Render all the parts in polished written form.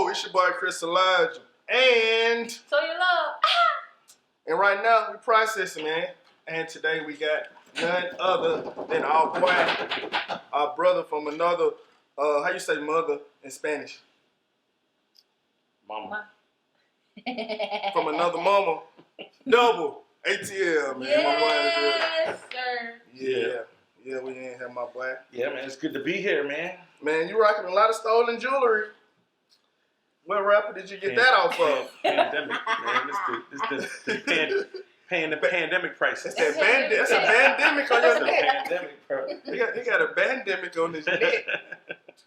Yo, it's your boy Chris Elijah. And Toya Love. And right now we processing, man. And today we got none other than our boy, our brother from another, how you say mother in Spanish? Mama. From another mama. Double ATL, man. Yes, sir. Yeah, we ain't have my boy. Yeah, man, it's good to be here, man. Man, you rocking a lot of stolen jewelry. What rapper did you get that off of? Pandemic, man. This paying the pandemic prices. That's a pandemic on your neck. Pandemic, bro. He got a pandemic on his neck.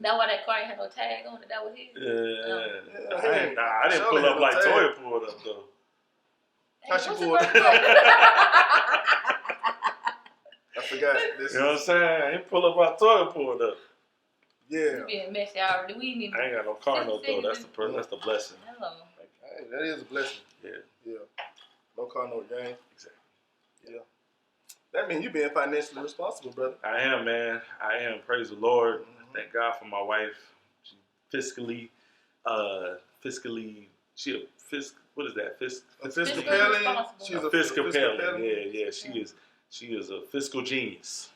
That why that car ain't had no tag on it. That was his. I didn't pull up like Toya pulled up though. How she pulled up? I forgot this. You know what I'm saying? I didn't pull up like Toya pulled up. Yeah. You being messy already. We need. I ain't got no car note though. That's the blessing. Hello. Hey, that is a blessing. Yeah. No car note gang. Exactly. Yeah. That means you being financially responsible, brother. I am, man. I am. Praise the Lord. Thank God for my wife. She fiscally, she a fisc. What is that? Fiscally. She's a Fiscally. Yeah. She is a fiscal genius.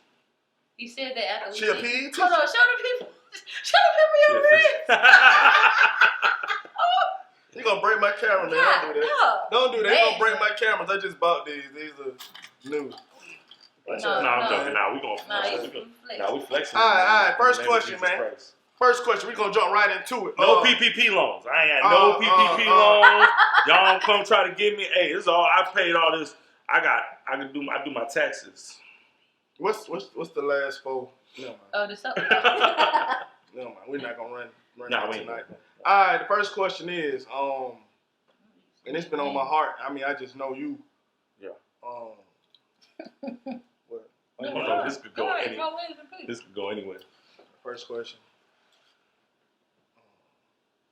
You said that after she a PE teacher? Hold on, show the people your wrist. You gonna break my camera, man? Don't do that. Don't do that. You gonna break my cameras? I just bought these. These are new. I'm joking. Nah, we gonna flex. We flexing. All right. First question, man. First question. We gonna jump right into it. No PPP loans. I ain't got no PPP loans. Y'all don't come try to get me. Hey, this is all I paid. All this. I do my taxes. What's the last four? No, man. Oh, the something. No, man. We're not gonna run that tonight. All right. The first question is, and it's been on my heart. I mean, I just know you. Yeah. What? This could go anywhere. This could go anywhere. First question.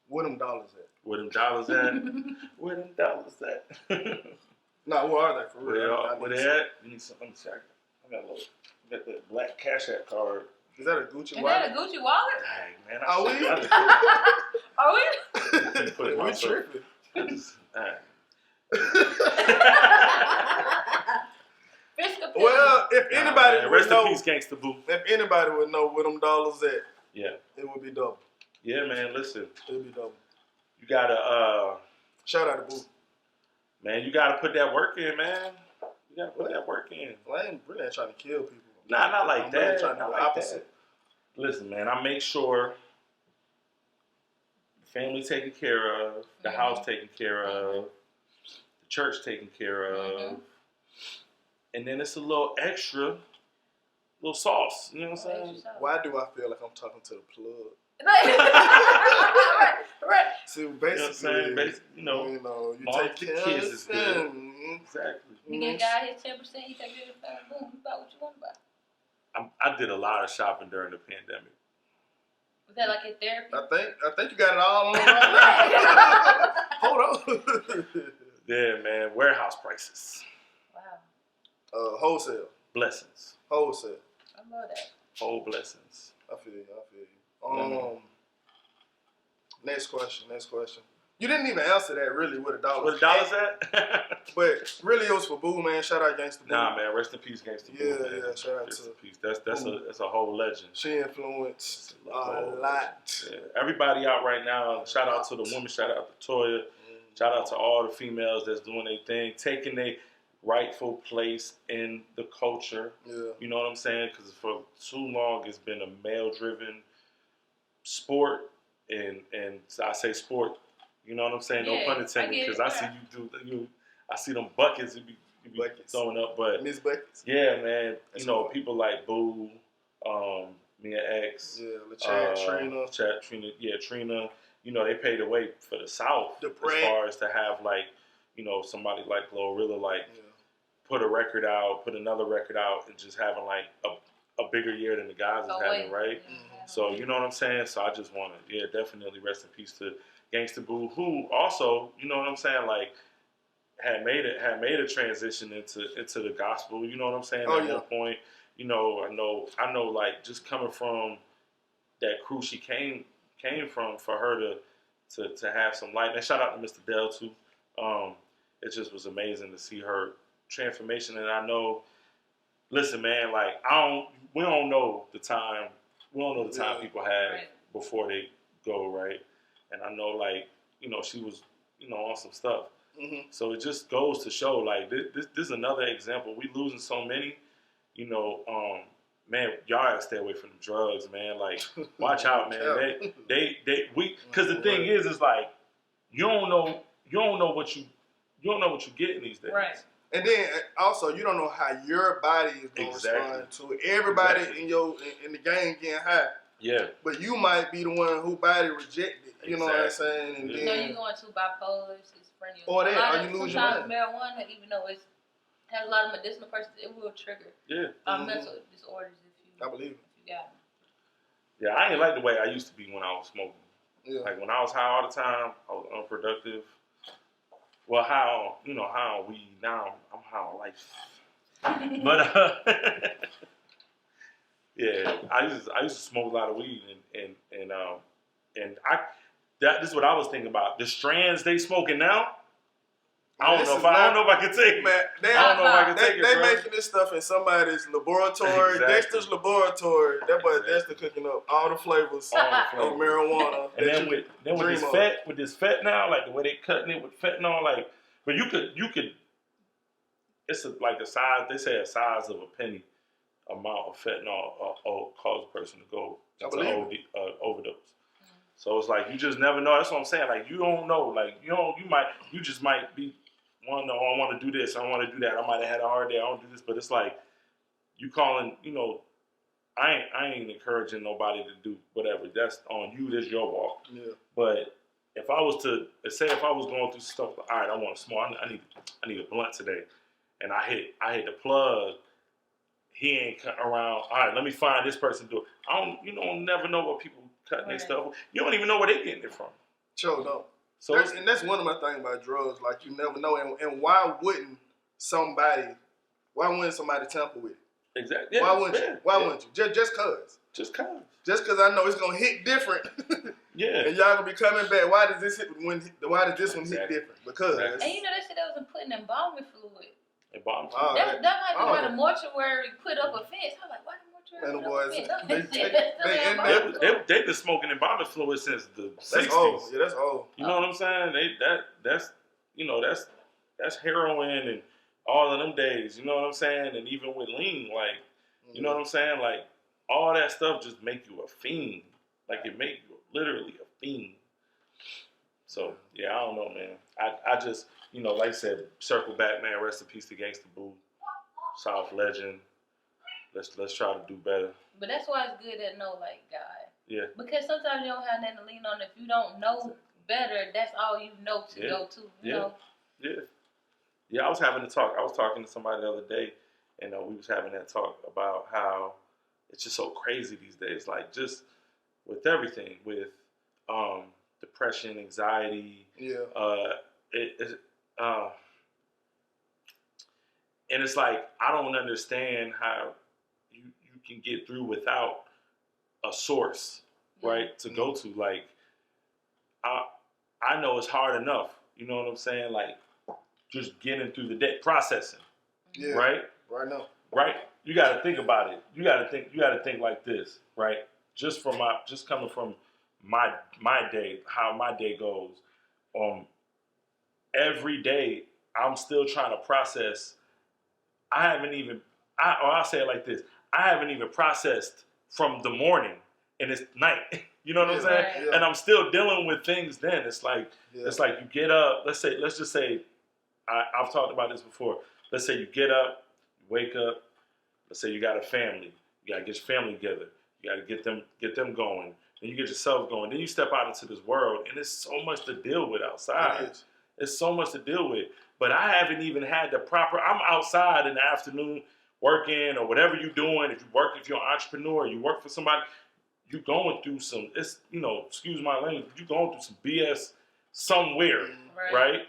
Where them dollars at? Where them dollars at? Where them dollars at? Nah, where are they for real? Where they at? You need some. Let me check. I got that black Cash App card. Is that a Gucci wallet? Is that a Gucci wallet? Dang, man. Are we? Are we? We tripping. Well, if anybody would rest know, in peace, Gangsta Boo. If anybody would know where them dollars at, yeah, it would be double. Yeah, man. Listen, it would be double. You gotta shout out to Boo. Man, you gotta put that work in, man. You gotta put that work in. Well, I ain't really trying to kill people. Nah, not like that. Really trying to do the opposite. Listen, man, I make sure the family taken care of, the house taken care of, the church taken care of, and then it's a little extra, little sauce. You know what I'm saying? Why do I feel like I'm talking to the plug? Right. See, basically, you take the kids is good. Exactly. You get a guy his 10%, he take it boom, you buy what you want to buy. I did a lot of shopping during the pandemic. Was that like a therapy? I think you got it all on right now. Hold on. Yeah, man. Warehouse prices. Wow. Wholesale. Blessings. Wholesale. I love that. Whole blessings. I feel you. Next question. You didn't even answer that really with a dollar. Where the dollars at? But really it was for Boo, man. Shout out Gangsta Boo. Nah, man. Rest in peace, Gangsta Boo. Yeah. Shout out rest to in peace. That's a whole legend. She influenced a lot. Yeah. Everybody out right now. Shout out to the women. Shout out to Toya. Shout out to all the females that's doing their thing, taking their rightful place in the culture. Yeah. You know what I'm saying? Because for too long it's been a male-driven sport, and I say sport. You know what I'm saying? No pun intended. Because I see I see them buckets. You be throwing up, but Miss Buckets. Yeah, man. That's people like Boo, Mia X, Trina. Trina. They paid the way for the South as far as to have somebody like Glorilla put a record out, put another record out, and just having a bigger year than the guys is having, right? Mm-hmm. So you know what I'm saying? So I just want to, definitely rest in peace to Gangsta Boo, who also, you know what I'm saying, had made a transition into the gospel. You know what I'm saying? At one point, I know, just coming from that crew she came from, for her to have some light. And shout out to Mr. Dell too. It just was amazing to see her transformation. And I know, listen, man, like we don't know the time. We don't know the time people have before they go, right? And I know, like, you know, she was, you know, on some stuff. Mm-hmm. So it just goes to show, like, this is another example. We losing so many, you know, man, y'all gotta stay away from the drugs, man. Like, watch out, man. Because the thing is like, you don't know what you get these days. Right. And then also, you don't know how your body is going to respond to it. Everybody in the game getting high. Yeah. But you might be the one who body rejected. You know what I'm saying? And you know you're going to bipolar, schizophrenia. Or that, or you lose your mind. Sometimes marijuana, even though it has a lot of medicinal purposes, it will trigger mental disorders I believe it. If you got them. Yeah, I ain't like the way I used to be when I was smoking. Yeah. Like when I was high all the time, I was unproductive. Well, how we now? I'm high on life. But yeah, I used to smoke a lot of weed, and this is what I was thinking about. The strands they smoking now. I don't know if I can take it. Man, they making this stuff in somebody's laboratory. Exactly. Dexter's laboratory. That boy Dexter cooking up all the flavors of marijuana. And then with this fentanyl, like the way they cutting it with fentanyl, like, but you could. It's like the size. They say a size of a penny amount of fentanyl cause a person to go into overdose. So it's like you just never know. That's what I'm saying. Like you don't know. Like you just might be. I want to do this. I want to do that. I might have had a hard day. I don't do this, but it's like you calling. You know, I ain't encouraging nobody to do whatever. That's on you. That's your walk. Yeah. But if I was going through stuff, all right, I want to smoke. I need a blunt today, and I hit the plug. He ain't around. All right, let me find this person to do it. You don't never know what people cutting their stuff. You don't even know where they getting it from. Sure don't. So that's one of my things about drugs. Like you never know, and why wouldn't somebody tamper with it? Exactly. Yeah, why wouldn't you? Just cause. Just cause I know it's gonna hit different. Yeah. And y'all gonna be coming back. Why does this one hit different? Because. And you know they said they was putting embalming fluid. Embalming fluid. That might be why the mortuary put up a fence. I'm like, why the mortuary put up a fence? They've been smoking embalming fluid since the 60s. That's old. Yeah, that's old. You know what I'm saying? That's heroin and all of them days. You know what I'm saying? And even with lean, like, you know what I'm saying? Like, all that stuff just make you a fiend. Like, it make you literally a fiend. So, yeah, I don't know, man. I just, like I said, circle back, man. Rest in peace to Gangsta Boo. South legend. Let's try to do better. But that's why it's good to know, like, God. Yeah. Because sometimes you don't have nothing to lean on. If you don't know better, that's all you know to go to. You know? Yeah. Yeah, I was talking to somebody the other day, and we was having that talk about how it's just so crazy these days. Like, just with everything, with depression, anxiety. Yeah. And it's like, I don't understand how you can get through without a source, right, to go to. Like, I know it's hard enough, you know what I'm saying? Like, just getting through the day, processing, right? Right now. Right? You got to think about it. You got to think like this, right? Just coming from my day, how my day goes. Every day, I'm still trying to process. I'll say it like this. I haven't even processed from the morning and it's night. You know what I'm saying? Right. Yeah. And I'm still dealing with things then. It's like you get up, let's just say, I've talked about this before. Let's say you get up, you wake up, let's say you got a family. You gotta get your family together. You gotta get them going. Then you get yourself going. Then you step out into this world and it's so much to deal with outside. It's so much to deal with. But I haven't even had I'm outside in the afternoon working or whatever you're doing. If you're an entrepreneur, you work for somebody, you're going through excuse my language, you're going through some BS somewhere, right?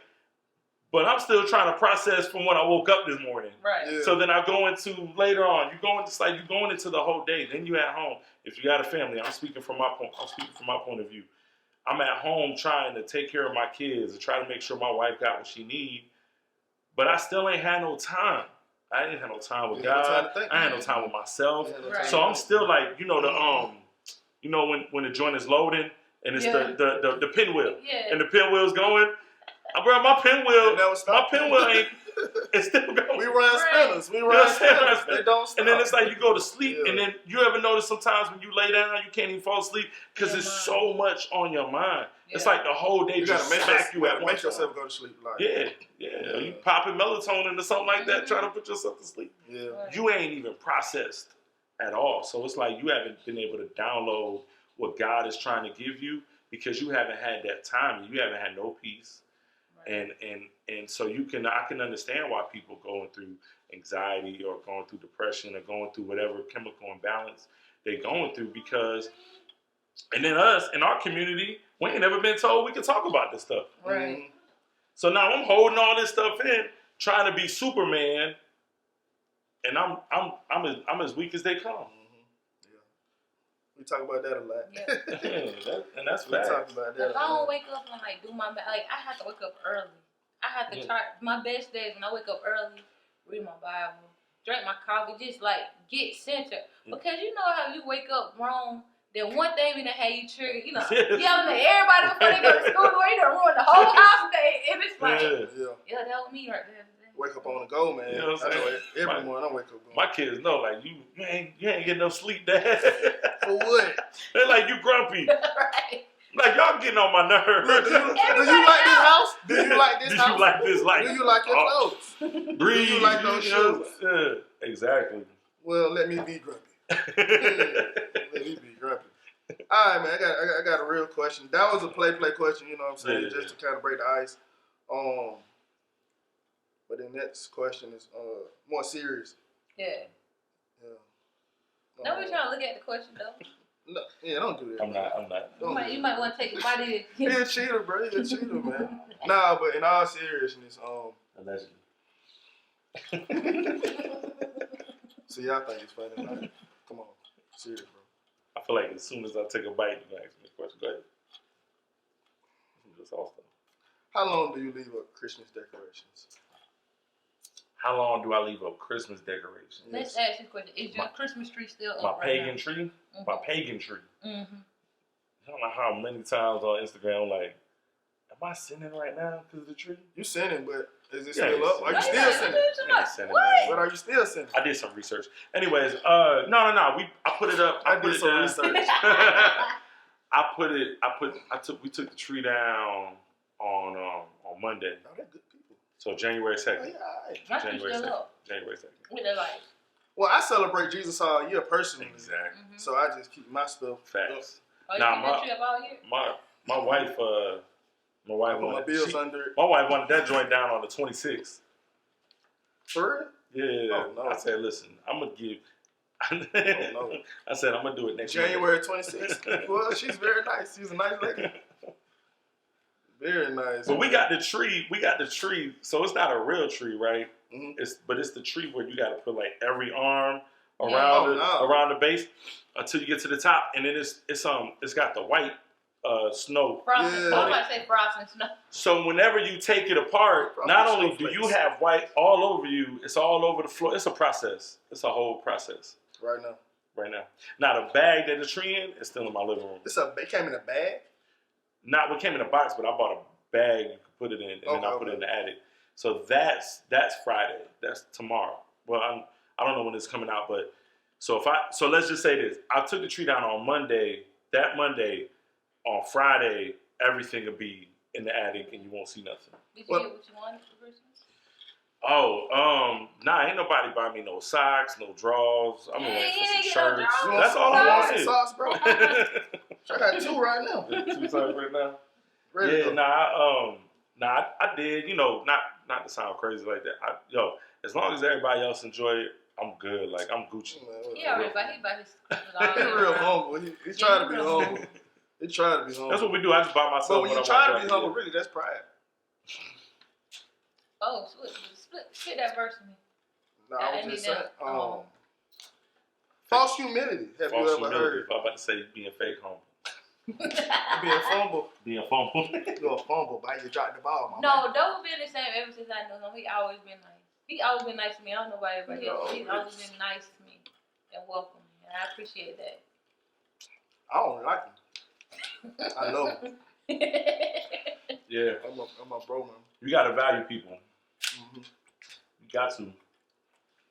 But I'm still trying to process from when I woke up this morning. Right. Yeah. So then I go into later on, you're going into the whole day. Then you at home. If you got a family, I'm speaking from my point of view. I'm at home trying to take care of my kids and try to make sure my wife got what she need, but I still ain't had no time. I didn't have no time with God. I had no time with myself. Right. So I'm still like, you know, when the joint is loading and it's the pinwheel. Yeah. And the pinwheel's going. Bro, my pinwheel ain't. It's still going. We run spinners. We run spinners. They don't stop. And then it's like you go to sleep, and then you ever notice sometimes when you lay down, you can't even fall asleep because there's so much on your mind. Yeah. It's like the whole day just smack you at once. Make yourself go to sleep. Like, yeah. You popping melatonin or something like that, trying to put yourself to sleep. Yeah. You ain't even processed at all. So it's like you haven't been able to download what God is trying to give you because you haven't had that time. You haven't had no peace. And so I can understand why people going through anxiety or going through depression or going through whatever chemical imbalance they're going through because, and then us in our community, we ain't never been told we could talk about this stuff. Right. Mm-hmm. So now I'm holding all this stuff in, trying to be Superman, and I'm as weak as they come. We talk about that a lot. Yeah. And that's we facts. talk about that. If I don't wake up and like do my I have to wake up early. I have to try my best days when I wake up early, read my Bible, drink my coffee, just like get centered. Because you know how you wake up wrong, then one thing we done had you triggered, you know, yelling at everybody before they go to school, or you done ruin the whole house day. And it's like, yeah, that was me right there. Wake up on the go, man. You know what I'm saying? Every morning I wake up going. My kids know, like, you ain't getting no sleep, Dad. For what? They're like, you grumpy. Right. Like, y'all getting on my nerves. Do you like this house? Do you like this house? Do you like this life? Do you like your clothes? Breathe. Do you like those shoes? Yeah, exactly. Well, let me be grumpy. Let me be grumpy. All right, man. I got a real question. That was a play question. You know what I'm saying? Yeah. Just to kind of break the ice. But the next question is more serious. Yeah. No, we trying to look at the question though. No, don't do that. I'm not. You might want to take a body. He a cheater, bro. He a cheater, man. Nah, but in all seriousness, Allegedly. So y'all think it's funny? Like, come on, serious, bro. I feel like as soon as I take a bite, you can ask me a question. Go ahead. Just all stuff. How long do you leave up Christmas decorations? How long do I leave up Christmas decorations? Let's ask you a question. Is your Christmas tree still up? My pagan tree? Mm-hmm. My pagan tree. Mm-hmm. I don't know how many times on Instagram I'm like, am I sinning right now because of the tree? You sinning, but is it still up? Are you still sinning? What? But are you still sinning? I did some research. Anyways, no. I put it up. I did some research. We took the tree down on Monday. Oh, they're good people. So January 2nd. Oh, yeah, all right. My tree still up. January 2nd. With the light. Well, I celebrate Jesus all year personally. Exactly. Mm-hmm. So I just keep my stuff. Facts. Oh, you keep that tree up all year? My wife My wife wanted that joint down on the 26th. For real? Yeah. Oh, no. I said, listen, I'm gonna give. No. I said I'm gonna do it next January 26th. Well, she's very nice. She's a nice lady. Very nice. But we got the tree. So it's not a real tree, right? Mm-hmm. But it's the tree where you got to put like every arm around the base until you get to the top, and then it's got the white snow. Frosting. Yeah. I was about to say frosting snow. So whenever you take it apart, not only do you have white all over you, it's all over the floor. It's a process. It's a whole process. Right now. Now the bag that the tree in is still in my living room. It came in a bag? Not what came in a box, but I bought a bag you could put it in, and then I put it in the attic. So that's Friday. That's tomorrow. Well, I don't know when it's coming out, but so let's just say this: I took the tree down on Monday. That Monday, on Friday, everything will be in the attic, and you won't see nothing. Did you get what you wanted for Christmas? Oh, ain't nobody buy me no socks, no drawers. I'm gonna wait for some shirts. No That's all I want. Some socks, bro. I got 2 right now. 2 socks right now. Ready I did. You know, not to sound crazy like that. As long as everybody else enjoy it, I'm good. Like I'm Gucci. He already bought his. He's real humble. He's trying to be humble. He's trying to be humble. That's what we do. I just buy myself. But when you try to be humble, really, that's pride. Oh, split that verse to me. No, I was just saying. False humility. Have you ever heard? I'm about to say being fake humble. Being fumble. Being fumble. You're a fumble, but you dropped the ball, man. No, Doe been the same ever since I knew him. He always been nice. He always been nice to me. I don't know about everybody else. He's always been nice to me and welcome me. And I appreciate that. I don't like him. I love him. Yeah. I'm a bro, man. You gotta value people. Mm-hmm. You got to.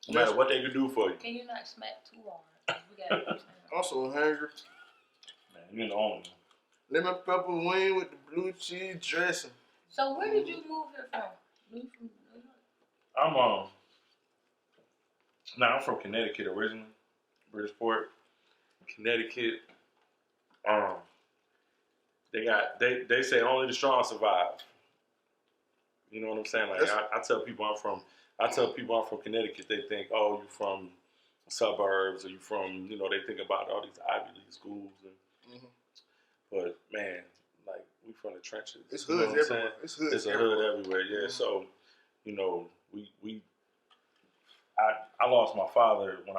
No matter what they can do for you. Can you not smack too hard? We gotta Also hungry. Man, you're the only one. Lemon pepper wing with the blue cheese dressing. So where did you move here from? You from New York? I'm from Connecticut originally. Bridgeport, Connecticut. They say only the strong survive. You know what I'm saying? Like I tell people I'm from Connecticut. They think, oh, you from suburbs, or you from, they think about all these Ivy League schools, and but man, like we from the trenches. It's hoods everywhere. It's a hood everywhere. Yeah. So, I lost my father when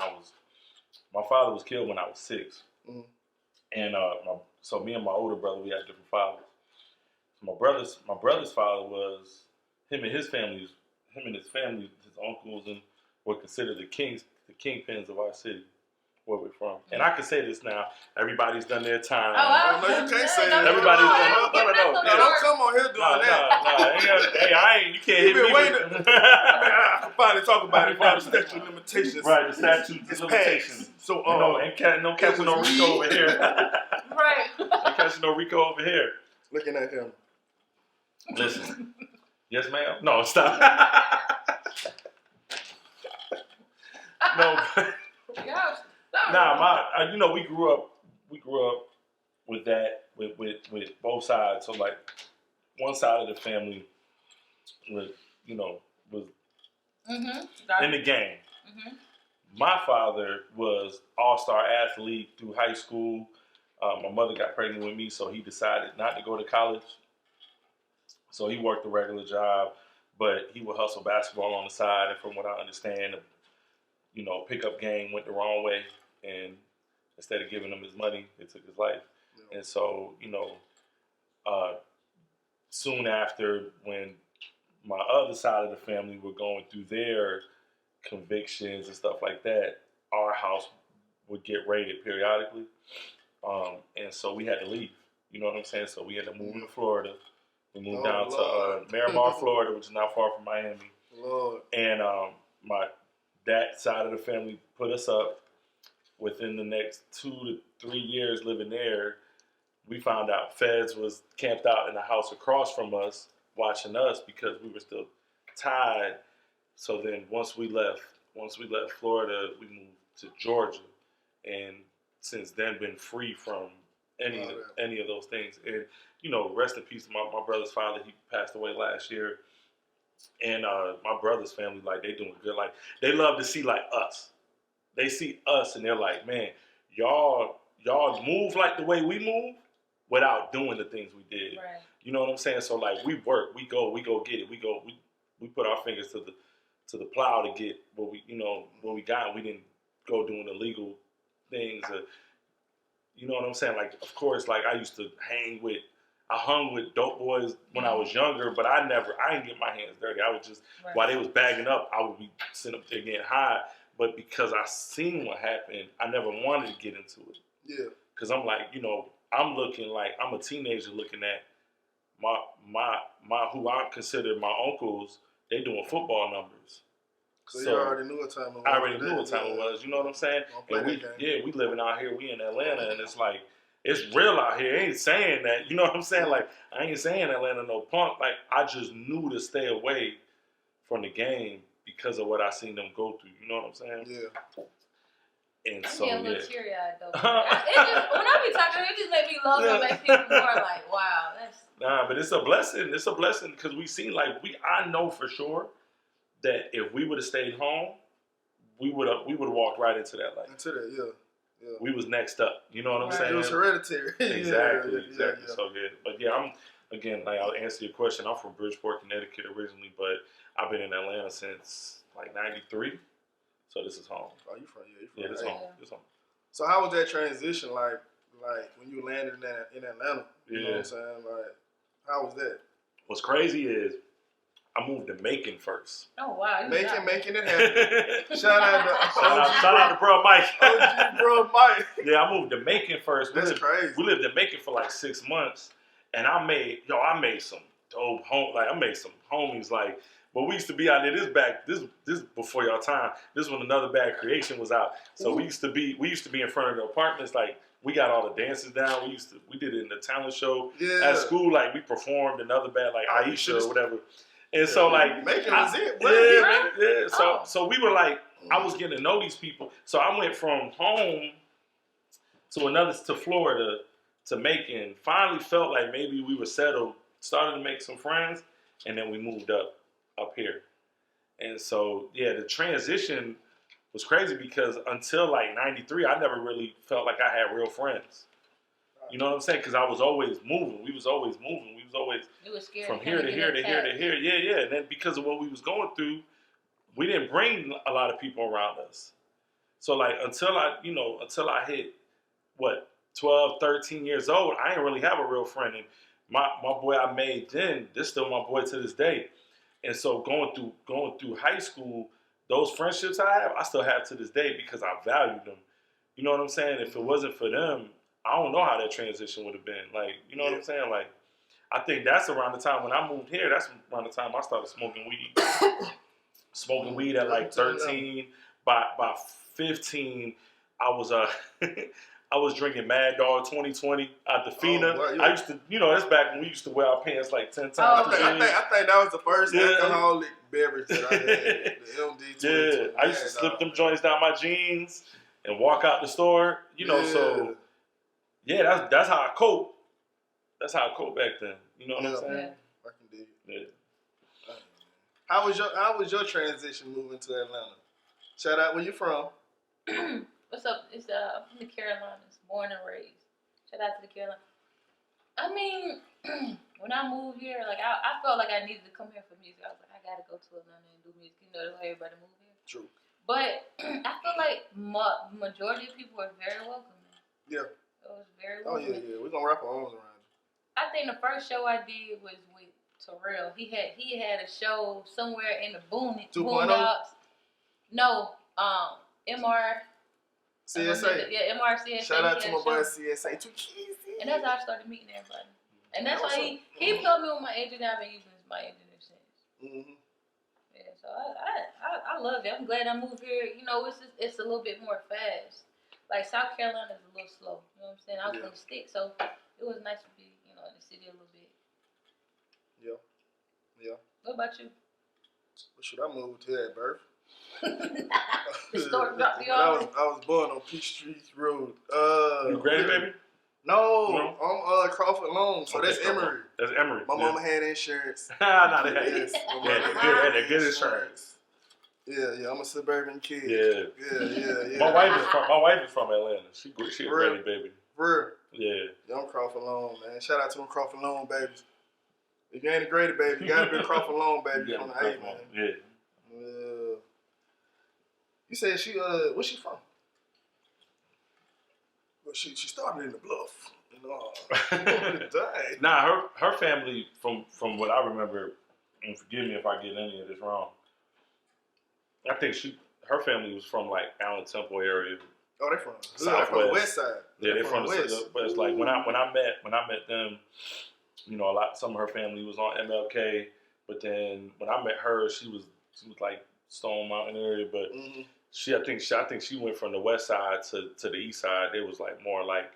my father was killed when I was 6, and so me and my older brother, we had different fathers. So my brother's father was him and his family, his uncles, and were considered the kingpins of our city, where we're from. And I can say this now: everybody's done their time. Oh, no, you can't say that. Everybody's done. No, don't come on here doing that. Hey, you can't hit me. I can finally talk about it. The statute of limitations. Right, the statute of limitations. So, no catching no Rico over here. Right. No catching no Rico over here. Looking at him. Listen. Yes, ma'am. No, stop. No. We grew up with that, with both sides. So like, one side of the family was in the game. Mm-hmm. My father was all-star athlete through high school. My mother got pregnant with me, so he decided not to go to college. So he worked a regular job, but he would hustle basketball on the side. And from what I understand, pickup game went the wrong way, and instead of giving him his money, it took his life. Yeah. And so, soon after, when my other side of the family were going through their convictions and stuff like that, our house would get raided periodically. And so we had to leave. You know what I'm saying? So we had to move to Florida. We moved down to Miramar, Florida, which is not far from Miami. Lord. And that side of the family put us up. Within the next 2 to 3 years living there, we found out feds was camped out in the house across from us, watching us because we were still tied. So then once we left Florida, we moved to Georgia, and since then been free from any of those things. And rest in peace to my brother's father. He passed away last year. And my brother's family, like, they doing good. Like, they love to see like us. They see us and they're like, man, y'all move like the way we move without doing the things we did. Right. You know what I'm saying? So like, we work, we go get it. We put our fingers to the plow to get what we got. We didn't go doing illegal things. You know what I'm saying? Like, of course, like I hung with dope boys when I was younger, but I didn't get my hands dirty. I would just, while they was bagging up, I would be sitting up there getting high. But because I seen what happened, I never wanted to get into it. Yeah. Because I'm like, I'm looking like I'm a teenager looking at my who I consider my uncles. They doing football numbers. So you already knew what time it was. I already knew what time it was. You know what I'm saying? And we living out here. We in Atlanta, and it's like, it's real out here. I ain't saying that. You know what I'm saying? Like, I ain't saying Atlanta no punk. Like, I just knew to stay away from the game because of what I seen them go through. You know what I'm saying? Yeah. And so, I'm getting a little teary-eyed, though. When I be talking, it just make me love them as people more like, wow, that's... Nah, but it's a blessing. It's a blessing because we seen, like, I know for sure that if we would have stayed home, we would have walked right into that life. Into that, yeah. We was next up. You know what I'm saying? It was hereditary. Exactly. Yeah. So good. But yeah, I'll answer your question. I'm from Bridgeport, Connecticut originally, but I've been in Atlanta since like '93. So this is home. Oh, you from? Yeah, this is home. This home. So how was that transition like like when you landed in Atlanta. You know what I'm saying? Like, how was that? What's crazy is I moved to Macon first. Oh wow, making it happen. Shout out to bro Mike. OG bro Mike. Yeah, I moved to Macon first. That's crazy. We lived in Macon for like 6 months, and I made some dope I made some homies like. But we used to be out there. This before y'all time. This when Another Bad Creation was out. So we used to be in front of the apartments. Like we got all the dances down. We did it in the talent show at school. Like we performed Another Bad, like Aisha or whatever. And so like Macon was it. Yeah. So we were like, I was getting to know these people. So I went from home to Florida to Macon. Finally felt like maybe we were settled. Started to make some friends, and then we moved up here. And so, yeah, the transition was crazy because until like 93, I never really felt like I had real friends. You know what I'm saying? Because I was always moving. We was always moving. We was always from here to here to here to here. Yeah. And then because of what we was going through, we didn't bring a lot of people around us. So like until I hit 12, 13 years old, I didn't really have a real friend. And my boy I made then, this still my boy to this day. And so going through high school, those friendships I have, I still have to this day because I valued them. You know what I'm saying? If it wasn't for them, I don't know how that transition would have been. Like, you know what I'm saying? Like, I think that's around the time when I moved here. That's around the time I started smoking weed. Smoking weed at like 13. By 15, I was drinking Mad Dog 2020 at the Fina. I used to, that's back when we used to wear our pants like 10 times. I think that was the first alcoholic beverage that I had. The MD 2020. Yeah, I used to slip them joints down my jeans and walk out the store. So yeah, that's how I cope. That's how I cope back then. You know what I'm saying? I can dig it. Yeah. How was your transition moving to Atlanta? Shout out, where you from? What's up? It's I'm from the Carolinas, born and raised. Shout out to the Carolinas. I mean, when I moved here, like I felt like I needed to come here for music. I was like, I gotta go to Atlanta and do music. That's why everybody moved here. True. But I feel like majority of people are very welcoming. Yeah. It was very welcoming. Oh yeah. We're gonna wrap our arms around it. I think the first show I did was with Terrell. He had a show somewhere in the Boondocks. No, MR. CSA. Yeah, MR CSA. Shout out to my boy CSA. Too cheesy. And that's how I started meeting everybody. And that's why he told me with my agent. I've been using my agent ever since. Mm-hmm. Yeah, so I love it. I'm glad I moved here. It's a little bit more fast. Like South Carolina is a little slow. You know what I'm saying? I was from the stick, so it was nice to be, in the city a little bit. Yeah. What about you? Well, should I moved here at birth? The store dropped you off. I was born on Peachtree Road. You grandbaby? No, I'm Crawford Long, so that's Emory. That's Emory. My mama had insurance. Nah, they had they good insurance. Yeah, I'm a suburban kid. Yeah. My wife is from Atlanta. She a granny baby. For real? Yeah. I'm Crawford Long, man. Shout out to them Crawford Long babies. If you ain't a Grady baby, you gotta be a Crawford Long baby from the A, man. Yeah. You said she where's she from? Well, she started in the Bluff. Dang. Nah, her family from what I remember, and forgive me if I get any of this wrong. I think her family was from like Allen Temple area. Oh, they're from Southwest. They're from the West Side. Yeah, they're from the West. Like when I met them, some of her family was on MLK, but then when I met her, she was like Stone Mountain area, but I think she went from the West Side to the East Side. It was like more like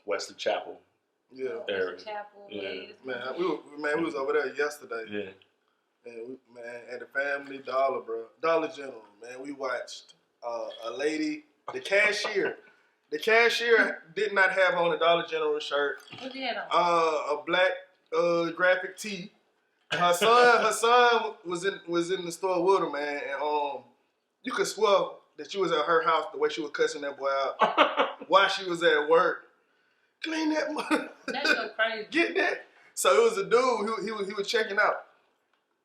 Wesley Chapel. Yeah. Area. Wesley Chapel. Yeah. We was over there yesterday. Yeah. And at the Family Dollar, bro, Dollar General, man, we watched a lady, the cashier. The cashier did not have on a Dollar General shirt. What she had on? A black graphic tee. Her son was in the store with her, man, and you could swear that she was at her house the way she was cussing that boy out while she was at work. Clean that mother. That's so crazy. Get that. So it was a dude. He was checking out.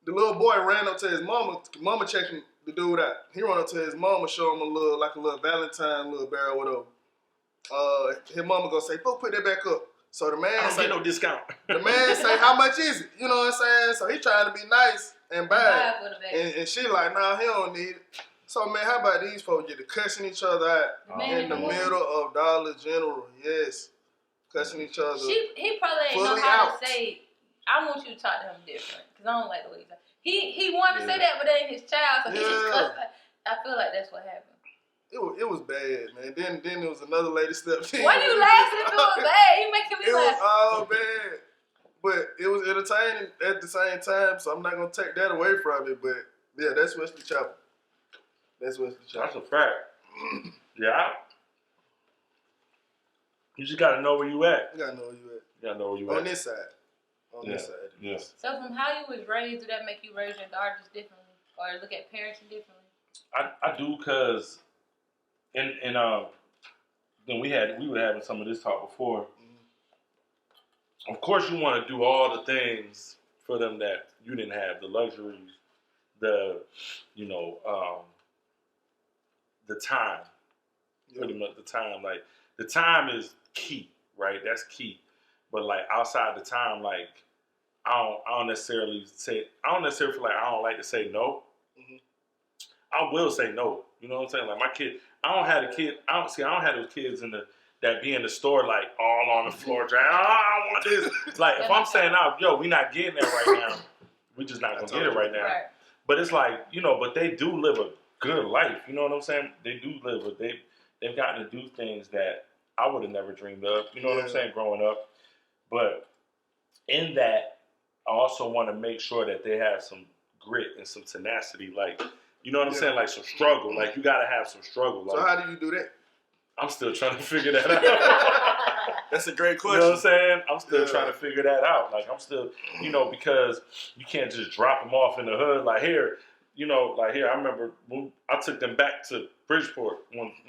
The little boy ran up to his mama. Mama checking the dude out. He ran up to his mama, show him a little Valentine little barrel, whatever. his mama gonna say, "Go put that back up." So the man I don't say, get no discount. The man say, "How much is it?" You know what I'm saying? So he trying to be nice and buy it. And she like, "Nah, he don't need it." So man, how about these folks get to cussing each other out in the middle of Dollar General? Yes, cussing each other. He probably ain't know how to say. I want you to talk to him different because I don't like the way he talk. He wanted to say that, but that ain't his child, so he just cussed. I feel like that's what happened. It was bad, man. Then there was another lady stepped in. Why you laughing if it was bad? You making me laugh. It was all bad, but it was entertaining at the same time. So I'm not gonna take that away from it. But yeah, that's Wesley Chapel. That's Wesley Chapel. That's a fact. Yeah. You just gotta know where you at. You gotta know where you at. You gotta know where you at. On this side. On this side. Yes. So from how you was raised, did that make you raise your daughters differently, or look at parenting differently? I do, cause then we were having some of this talk before. Mm-hmm. Of course, you want to do all the things for them that you didn't have, the luxuries, the time, pretty much the time. Like the time is key, right? That's key. But like outside the time, like I don't necessarily feel like I don't like to say no. Mm-hmm. I will say no. You know what I'm saying? Like my kid, I don't have those kids that be in the store like all on the floor trying, I want this. Like if I'm saying out, we not getting that right now. We just not gonna get it right now. Right. But it's like, but they do live a good life. You know what I'm saying? They do live they've gotten to do things that I would have never dreamed of. You know what I'm saying? Growing up. But in that, I also want to make sure that they have some grit and some tenacity. Like, you know what I'm saying? Like some struggle. Like you got to have some struggle. Like, so how do you do that? I'm still trying to figure that out. That's a great question. You know what I'm saying? I'm still trying to figure that out. Like I'm still, because you can't just drop them off in the hood. Like here, I remember I took them back to Bridgeport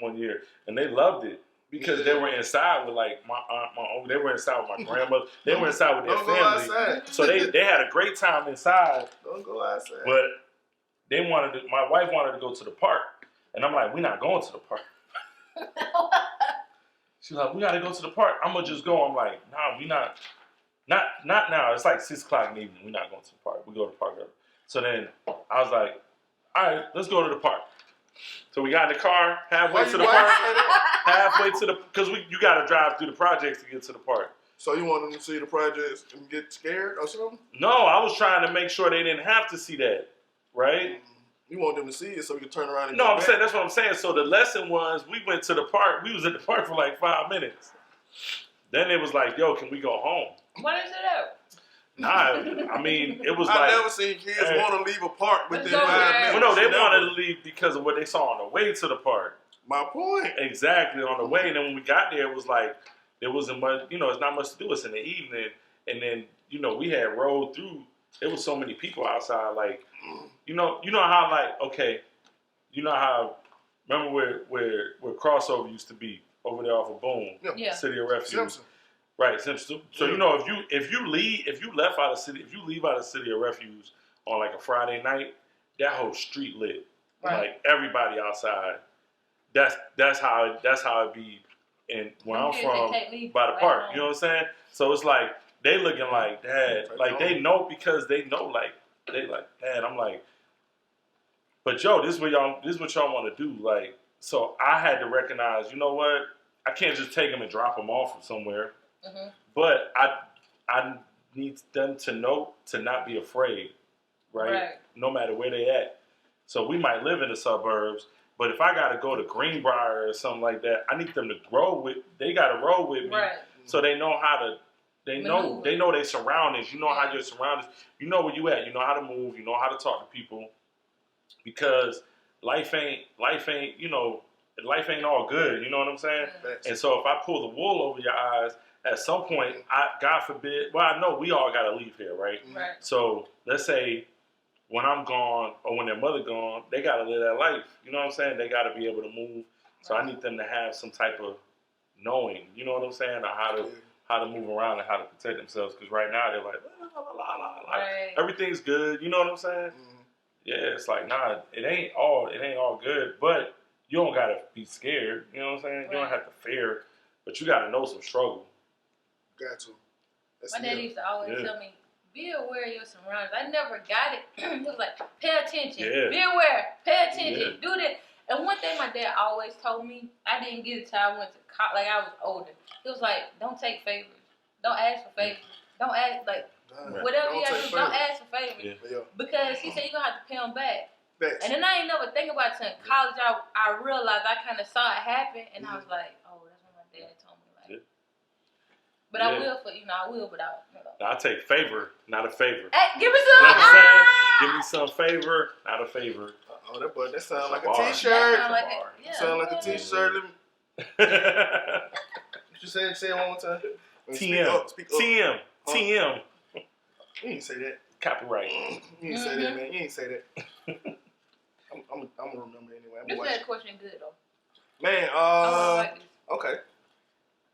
one year and they loved it. Because they were inside with like my aunt, my uncle. They were inside with my grandmother. They were inside with their family. Go outside. So they had a great time inside. Don't go outside. But my wife wanted to go to the park. And I'm like, we're not going to the park. She's like, we got to go to the park. I'm going to just go. I'm like, nah, we not now. It's like 6 o'clock in the evening. We're not going to the park. We go to the park. So then I was like, all right, let's go to the park. So we got in the car halfway to the park. Because you got to drive through the projects to get to the park. So you want them to see the projects and get scared or something? No, I was trying to make sure they didn't have to see that, right? You want them to see it so we can turn around and go back. That's what I'm saying. So the lesson was we went to the park. We was at the park for like 5 minutes. Then it was like, yo, can we go home? What is it up? Nah, I mean, it was I've never seen kids want to leave a park within 5 minutes. Well, no, they wanted to leave because of what they saw on the way to the park. My point. Exactly, on the way. And then when we got there, it was like, there wasn't much, it's not much to do. It's in the evening. And then, we had rolled through. There was so many people outside. Like, you know how, like, okay, remember where Crossover used to be over there off of Boone? Yeah. City of Refuge. Simpson. Right, Simpson. So, if you leave out of City of Refuge on like a Friday night, that whole street lit. Right. Like everybody outside. That's how it be in where I'm from by the park. You know what I'm saying? So it's like they looking like Dad. Like they know because they know like they like Dad. I'm like, but this is what y'all want to do. Like, so I had to recognize, you know what? I can't just take them and drop them off somewhere. Mm-hmm. But I need them to know to not be afraid, right? No matter where they at. So we might live in the suburbs, but if I got to go to Greenbrier or something like that, I need them to they got to roll with me, so they know how to. They know their surroundings. You know how your surroundings. You know where you at. You know how to move. You know how to talk to people, because life ain't all good. You know what I'm saying? And so if I pull the wool over your eyes, at some point, God forbid, well, I know we all got to leave here, right? So let's say when I'm gone or when their mother gone, they got to live that life. You know what I'm saying? They got to be able to move. So I need them to have some type of knowing, you know what I'm saying, or how to move around and how to protect themselves. Because right now they're like, everything's good. You know what I'm saying? Mm-hmm. Yeah, it's like, nah, it ain't all good, but you don't got to be scared. You know what I'm saying? You don't have to fear But you got to know some struggle. Got to. My daddy used to always tell me, be aware of your surroundings. I never got it. He was like, pay attention. Yeah. Be aware. Pay attention. Do that. And one thing my dad always told me, I didn't get it till I went to college, like I was older. He was like, don't take favors. Don't ask for favors. Don't ask, like, whatever you got to do, don't ask for favors. Yeah. Because he said you're going to have to pay them back. And then I ain't never think about it until in college. I realized I kind of saw it happen, and I was like, oh, that's what my dad told me. Like, but I will for I will, but I take favor, not a favor. Hey, give me some. You know what I'm saying? Give me some favor, not a favor. Oh, that sounds like a T-shirt. Sound like a T-shirt. You say it one more time. TM. Speak up. TM. TM. You ain't say that. Copyright. You ain't say that, man. You ain't say that. I'm gonna remember anyway. This last question good though. Man, okay.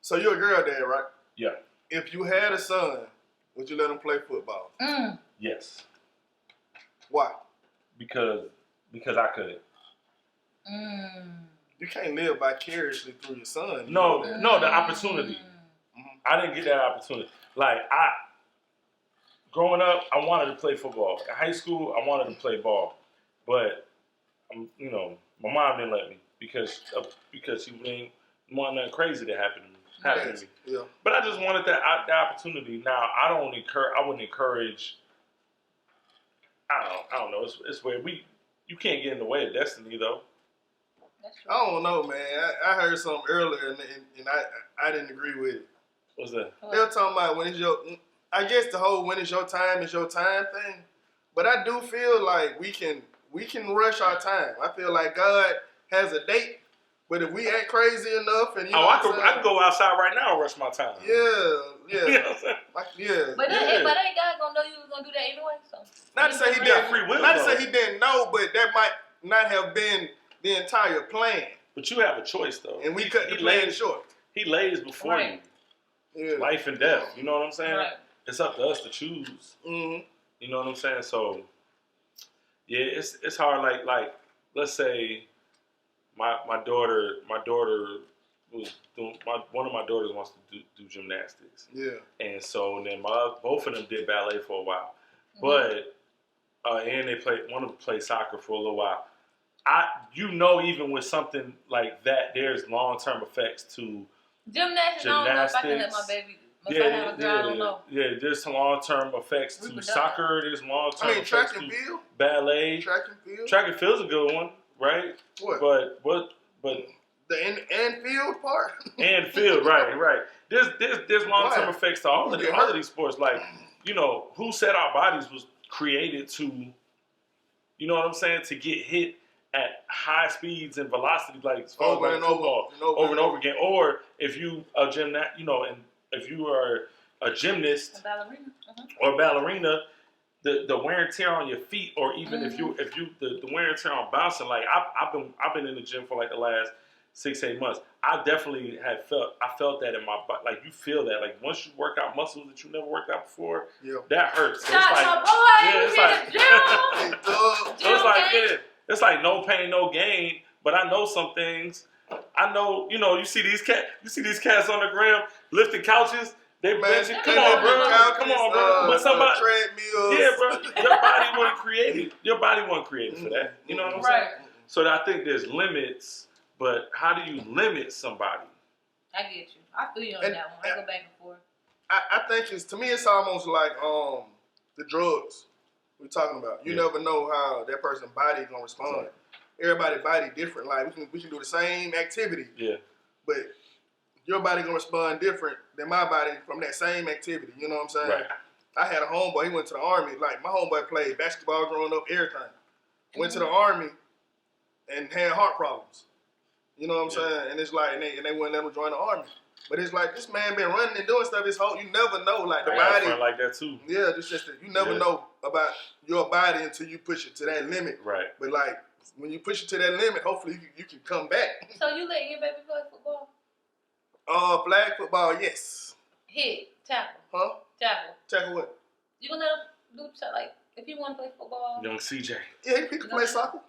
So you're a girl dad, right? Yeah. If you had a son, would you let him play football? Yes. Why? Because I could. You can't live vicariously through your son. No, the opportunity. I didn't get that opportunity. Like growing up, I wanted to play football. In high school, I wanted to play ball, but my mom didn't let me because she didn't want nothing crazy to happen to me. Yeah. But I just wanted that opportunity. Now I wouldn't encourage. I don't know. It's where you can't get in the way of destiny though. I don't know, man. I heard something earlier and I didn't agree with it. What's that? They were talking about I guess the whole when it's your time thing. But I do feel like we can rush our time. I feel like God has a date, but if we act crazy enough and I can go outside right now and rush my time. Yeah. You know what I'm saying? But ain't God gonna know you was gonna do that anyway? So not to say he didn't free will. Not to say he didn't know, but that might not have been the entire plan. But you have a choice though. And we cut the plan short. He lays before you. Yeah. Life and death. You know what I'm saying? Right. It's up to us to choose. Mm-hmm. You know what I'm saying? So yeah, it's hard. Like let's say my daughter was doing one of my daughters wants to do gymnastics. Yeah. And so then both of them did ballet for a while, but and one of them played soccer for a little while. Even with something like that, there's long-term effects to gymnastics. I don't know if I can let my baby. I have a girl, I don't know. Yeah, there's some long-term effects to soccer. There's long-term effects to ballet. Track and field. Track and field's a good one, right? What? But the and field part. And field, right. There's long-term effects to all of these sports. Like, who said our bodies was created to, you know what I'm saying, to get hit at high speeds and velocity, like over and over again. Or if you a gymnast, and if you are a gymnast or ballerina, the wear and tear on your feet, or even if you the wear and tear on bouncing. Like I've been in the gym for like the last 6-8 months. I definitely felt that in my body. Like you feel that. Like once you work out muscles that you never worked out before, that hurts. So it's like no pain, no gain. But I know some things. I know, you see these cats on the gram lifting couches. They benching. Come on, bro. But somebody, treadmills. Bro. Your body wasn't created. Your body wasn't created for that. You know what I'm saying? So I think there's limits. But how do you limit somebody? I get you. I feel you on that one. I go back and forth. I think to me it's almost like the drugs we're talking about. You never know how that person's body is gonna respond. Right. Everybody's body different. Like we can do the same activity. Yeah. But your body gonna respond different than my body from that same activity. You know what I'm saying? Right. I had a homeboy. He went to the Army. Like my homeboy played basketball growing up, everything. Went to the Army and had heart problems. You know what I'm saying? And it's like, and they wouldn't let him join the Army. But it's like this man been running and doing stuff his whole. You never know, like the body. Like that too. Yeah, it's just that you never know about your body until you push it to that limit. Right. But like when you push it to that limit, hopefully you can come back. So you let your baby play football? Flag football, yes. Hit, tackle. Huh? Tackle. Tackle what? You gonna let him do like if you want to play football? Young CJ. Yeah, he can play soccer.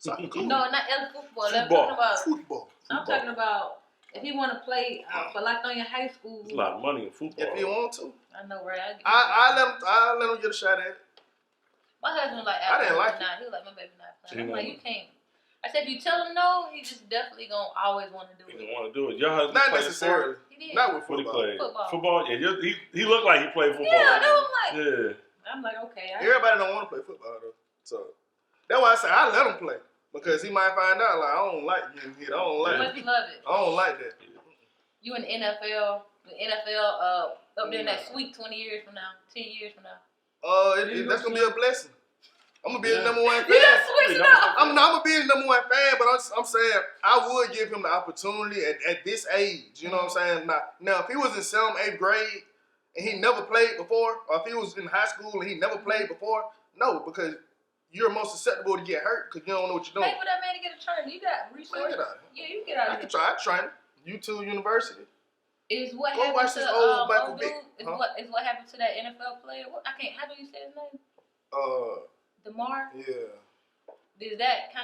No, not football. Football. I'm talking about If he want to play for Lithonia High School, there's a lot of money in football. If he want to, I know, right? I let him get a shot at it. My husband was like, I didn't like it. He was like, my baby not playing. I'm like, you can't. I said, if you tell him no, he just definitely gonna always want to do it. He don't want to do it. Your husband Not played necessarily. Sport? He did. Not with What he football. played? Football. Yeah, he looked like he played football. Yeah, no, I'm like, yeah. I'm like, okay. Everybody don't want to play football though, so that's why I say I let him play because he might find out like I don't like getting hit. I don't like. But you love it. I don't like that. You in the NFL? The NFL up there in that suite 20 years from now, 10 years from now. That's gonna be a blessing. I'm gonna be the number one fan. You gotta switch it up. I'm gonna be the number one fan, but I'm saying I would give him the opportunity at this age. You know what I'm saying? Now, if he was in 7th, 8th grade and he never played before, or if he was in high school and he never played before, no, because you're most susceptible to get hurt because you don't know what you're doing. Pay for that man to get a turn. You got resources. Yeah, you get out of here. I train him. U2 University. Is what Go happened watch to this old Michael dude? Vick. Is what happened to that NFL player? How do you say his name? DeMar. Yeah. Has that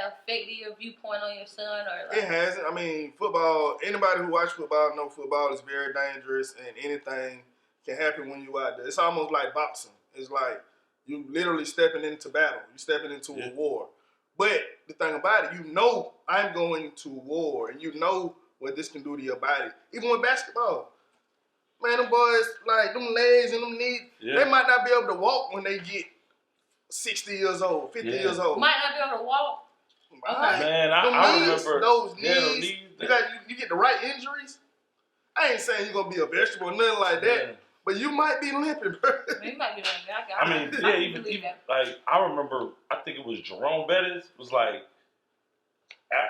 affected your viewpoint on your son or like? It hasn't. I mean, football. Anybody who watch football know football is very dangerous, and anything can happen when you out there. It's almost like boxing. It's like you literally stepping into battle. You stepping into a war. But the thing about it, you know, I'm going to war, and you know what this can do to your body. Even with basketball, man, them boys like them legs and them knees. They might not be able to walk when they get 60 years old, 50 years old. Might not be able to walk. Okay. Man, I remember those knees. You get the right injuries. I ain't saying you're gonna be a vegetable or nothing like that, but you might be limping, bro. You might be limping. I mean, even like I remember, I think it was Jerome Bettis was like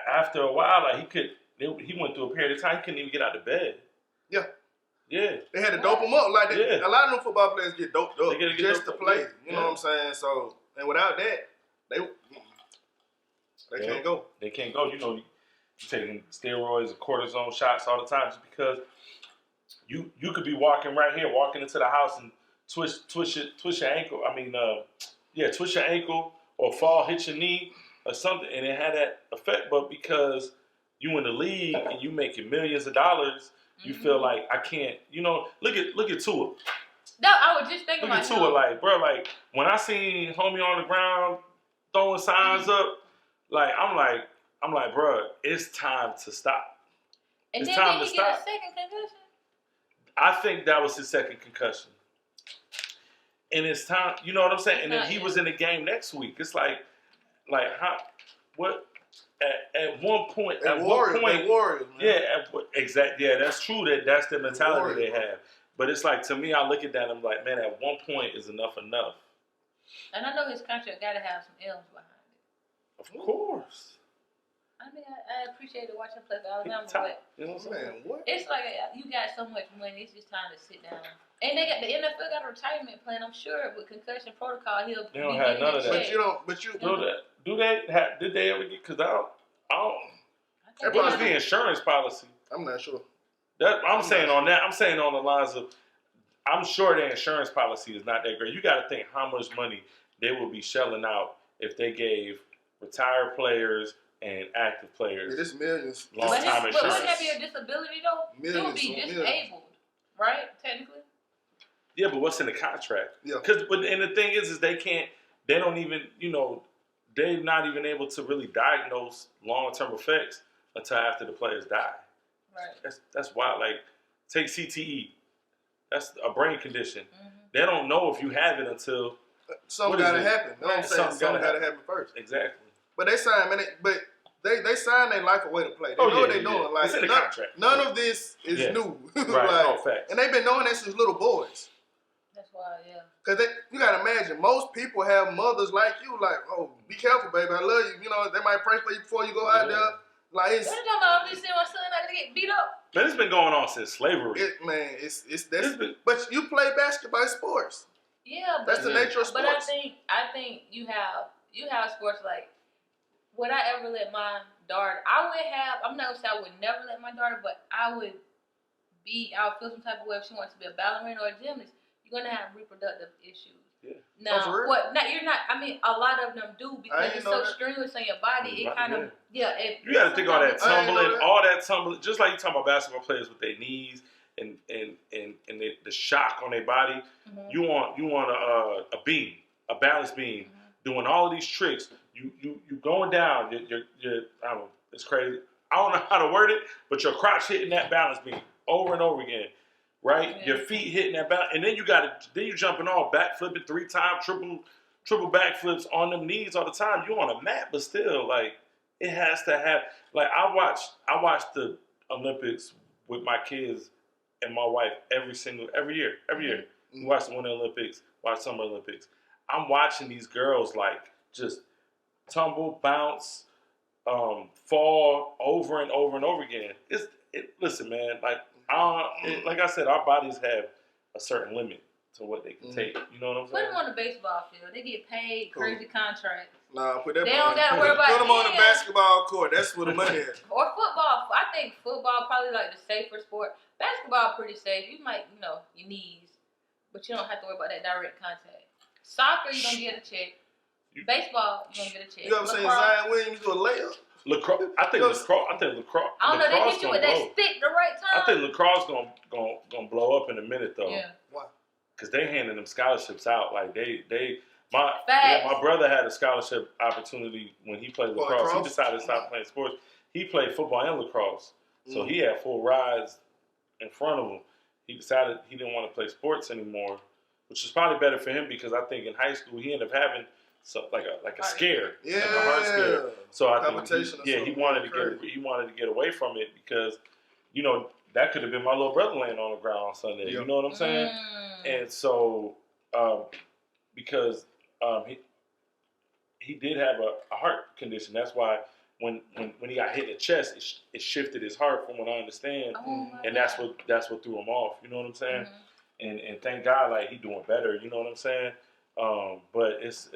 after a while, like he went through a period of time he couldn't even get out of bed. Yeah. Yeah. They had to dope him up. Like a lot of them football players get doped up just to play. You know what I'm saying? So, and without that, they can't go. They can't go. You know, you're taking steroids and cortisone shots all the time just because you could be walking right here, walking into the house and twist your ankle. I mean, twist your ankle or fall, hit your knee or something, and it had that effect. But because you in the league and you making millions of dollars, you feel like I can't. You know, look at Tua. No, I was just thinking about Tua. Like, bro, like when I seen homie on the ground throwing signs up, like I'm like, bro, it's time to stop. And it's then time did to he stop. get a second concussion? I think that was his second concussion. And it's time, you know what I'm saying? And then he was in the game next week. It's like how, what? At one point, Warriors, exactly. Yeah, that's true. That's the mentality they have. But it's like, to me, I look at that and I'm like, man, at one point is enough. And I know his contract got to have some L's behind it. Of course. I mean, I appreciated watching him play for Alabama, but you know what I'm saying? What? It's like you got so much money, it's just time to sit down. And the NFL got a retirement plan. I'm sure with concussion protocol, he'll. They don't have none of that. But you do they? Did they ever get? Because I don't. What was the insurance policy? I'm not sure. I'm saying on the lines of, I'm sure their insurance policy is not that great. You got to think how much money they would be shelling out if they gave retired players and active players. It's millions. Long time insurance. But wouldn't that be a disability though? Millions. He would be disabled, right? Technically. Yeah, but what's in the contract? Yeah. And the thing is they don't even, they're not even able to really diagnose long-term effects until after the players die. Right. That's why, like, take CTE. That's a brain condition. Mm-hmm. They don't know if you have it until something got to happen. You know what I'm saying? Something got to happen first. Exactly. But they sign, they sign their life away to play. They know what they're doing. Like, it's in the contract. None of this is new. Right. Facts. And they've been knowing this since little boys. That's why, yeah. Because you got to imagine, most people have mothers like you, like, oh, be careful, baby, I love you. You know, they might pray for you before you go out there. Like, it's... I'm just seeing my son not going to get beat up. Man, it's been going on since slavery. But you play basketball sports. Yeah, that's the nature of sports. But I think you have sports like, would I ever let my daughter, I'm not going to say I would never let my daughter, but I would feel some type of way if she wants to be a ballerina or a gymnast. you're gonna have reproductive issues. Yeah. Now, what? Now you're not. I mean, a lot of them do because it's so strenuous on your body. It kind of, you got to think all that tumbling, just like you talking about basketball players with their knees and the shock on their body. Mm-hmm. You want a beam, a balance beam, doing all of these tricks. You going down. You're I don't know. It's crazy. I don't know how to word it, but your crotch hitting that balance beam over and over again. Right, your feet hitting that balance, and then you jumping off, backflipping 3 times, triple backflips on them knees all the time. You on a mat, but still, like it has to have. Like I watch the Olympics with my kids and my wife every year. We watch the Winter Olympics, watch Summer Olympics. I'm watching these girls like just tumble, bounce, fall over and over and over again. Listen, man, like I said, our bodies have a certain limit to what they can take. You know what I'm saying? Put them on the baseball field. They get paid crazy contracts. Nah, put that. They don't gotta worry about. Put them on the basketball court. That's where the money is. Or football. I think football probably like the safer sport. Basketball pretty safe. You might, your knees, but you don't have to worry about that direct contact. Soccer, you don't get a check. Baseball, you don't get a check. You ever seen Zion Williamson do a layup? Lacrosse. I think lacrosse. I don't know. They hit you with that stick the right time. I think lacrosse gonna blow up in a minute though. Yeah. Why? Because they handing them scholarships out. Like my brother had a scholarship opportunity when he played lacrosse. He decided to stop playing sports. He played football and lacrosse, so he had full rides in front of him. He decided he didn't want to play sports anymore, which is probably better for him because I think in high school he ended up having. So like a scare, like a heart scare. So I think he wanted to get away from it because, that could have been my little brother laying on the ground on Sunday. Yep. You know what I'm saying? And so because he did have a heart condition. That's why when he got hit in the chest, it shifted his heart from what I understand, and that's what threw him off. You know what I'm saying? Mm-hmm. And thank God, like he doing better. You know what I'm saying? But it's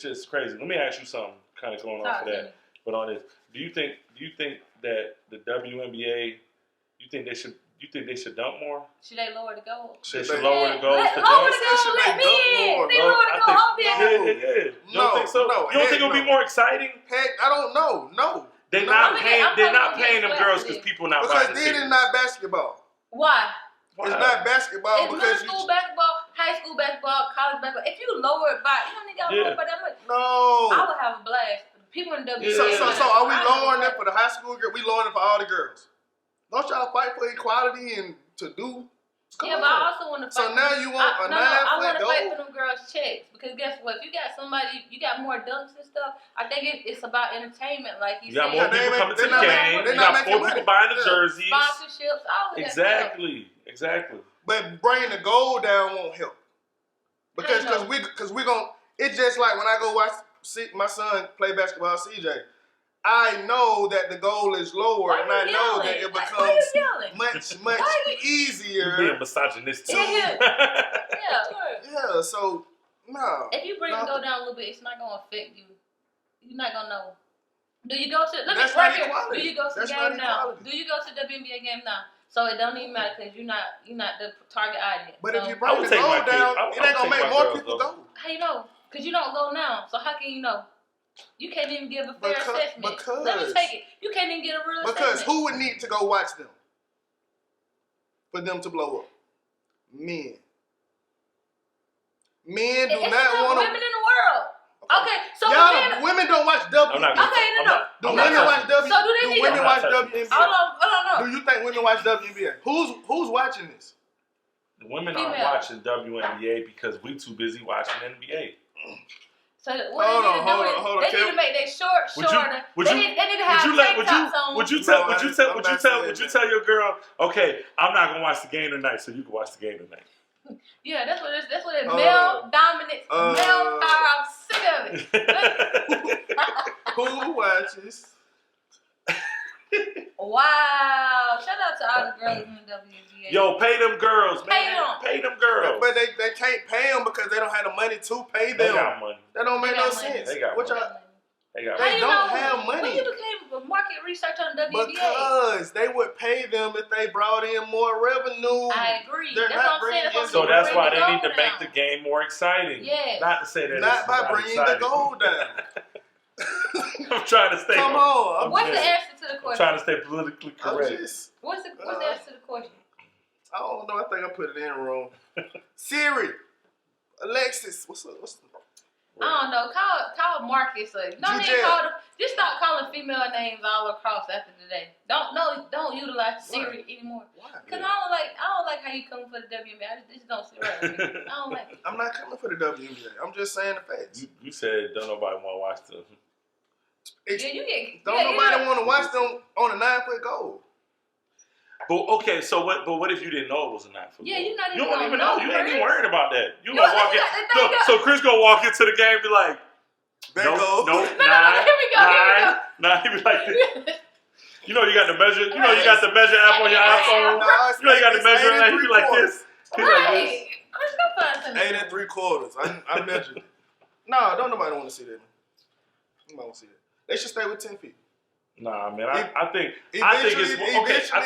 just crazy. Let me ask you something, kind of going off of that. But on this, do you think that the WNBA, you think they should dump more? Should they lower the goal? They should lower the goals to dunk. Lower the goal. Let me in. They lower the goal. Yeah. You don't think so? You don't think it'll be more exciting? Heck, I don't know. No. They're not paying them girls because people not buying the tickets. Because then it's not basketball. Why? It's not basketball. It's middle school basketball, high school basketball, college basketball. If you lower it by, you don't think I'll lower it by that much. No. I would have a blast. People in WNBA. So are we lowering it for the high school girls? We lowering it for all the girls? Don't y'all fight for equality and to do? But I also want to fight. So now you want a 9-foot goal? I want to fight for them girls' checks because guess what? If you got somebody, you got more dunks and stuff. I think it's about entertainment, like you said. You got more people coming to the game. You got more people buying the jerseys, sponsorships, all of that stuff. Exactly. But bringing the goal down won't help because we gonna. It's just like when I go watch my son play basketball, CJ. I know that the goal is lower, and I know that it becomes much easier. You're being misogynistic. Yeah. Yeah. So no. If you bring the goal down a little bit, it's not gonna affect you. You're not gonna know. Do you go to? Look at right here. Do you go to the game now? Do you go to the WNBA game now? So it don't even matter because you're not the target audience. But if you bring the goal down, it ain't gonna make more people go. How you know? Because you don't go now. So how can you know? You can't even give a fair assessment. Let me take it. You can't even get a real assessment. Because who would need to go watch them for them to blow up? Men. Men do not want to. Women in the world. Okay, so women don't watch WNBA. Do women watch WNBA? So do they need women watch WNBA? Hold on. Do you think women watch WNBA? Who's watching this? The women aren't watching WNBA because we too busy watching NBA. So what they need to make their shorter. They need to have tank tops on. Would you tell your girl, okay, I'm not gonna watch the game tonight, so you can watch the game tonight. Yeah, that's what it is. Male dominant, male power. I'm sick of it. Who watches? Wow! Shout out to all the girls in the WNBA. Yo, pay them girls, man. Pay them girls. But they can't pay them because they don't have the money to pay them. They got money. That don't make no sense. They got money. They don't have money. When you became market research on the WNBA. Because they would pay them if they brought in more revenue. I agree. They're that's not what I'm saying. So that's why they need to down. make the game more exciting. Yes. Not to say that not by bringing the gold down. I'm trying to stay. Come on. What's the answer to the question? I'm trying to stay politically correct. What's the answer to the question? I don't know. I think I put it in wrong. Siri, Alexis, what's up? I don't know. Call Marcus. Just stop calling female names all across after today. Don't utilize Siri anymore. Why? Because I don't like how you come for the WNBA. I just don't sit right with me. I don't like it. I'm not coming for the WNBA. I'm just saying the facts. You said don't nobody want to watch them. Nobody want to watch them on a 9-foot goal. But okay, what if you didn't know it was a 9-foot goal? Yeah, you don't even know. You ain't even worried about that. You No, gonna walk in. So Chris gonna walk into the game and be like, here we go. He be like this. You know you got the measure. You know you got the measure app on your iPhone. You know you got the measure app. He be like this. He like this. Chris, go find something. 8 3/4. I measured it. No, don't nobody want to see that. Nobody want to see that. They should stay with 10 feet. Nah, man. I think it's worth a try.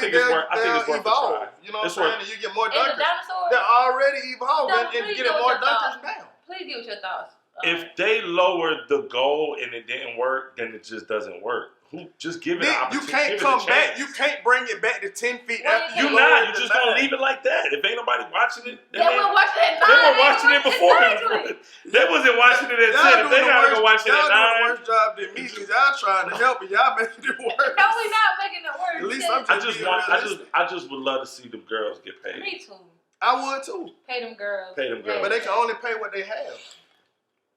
You know what I'm saying? And you get more dunkers. The They're already evolving and getting more dunkers now. Please give us your thoughts. If they lowered the goal and it didn't work, then it just doesn't work. Just give it an opportunity. You can't come back. You can't bring it back to 10 feet after you lower it. You just gonna leave it like that. If ain't nobody watching it, they were watching it at 9. They were watching it before. They wasn't watching it at 10. If they gotta go watch it at 9. Y'all doing a worse job than me because y'all trying to help and y'all making it worse. No, we not making it worse. At least I'm I just would love to see them girls get paid. Me too. I would too. Pay them girls. But they can only pay what they have.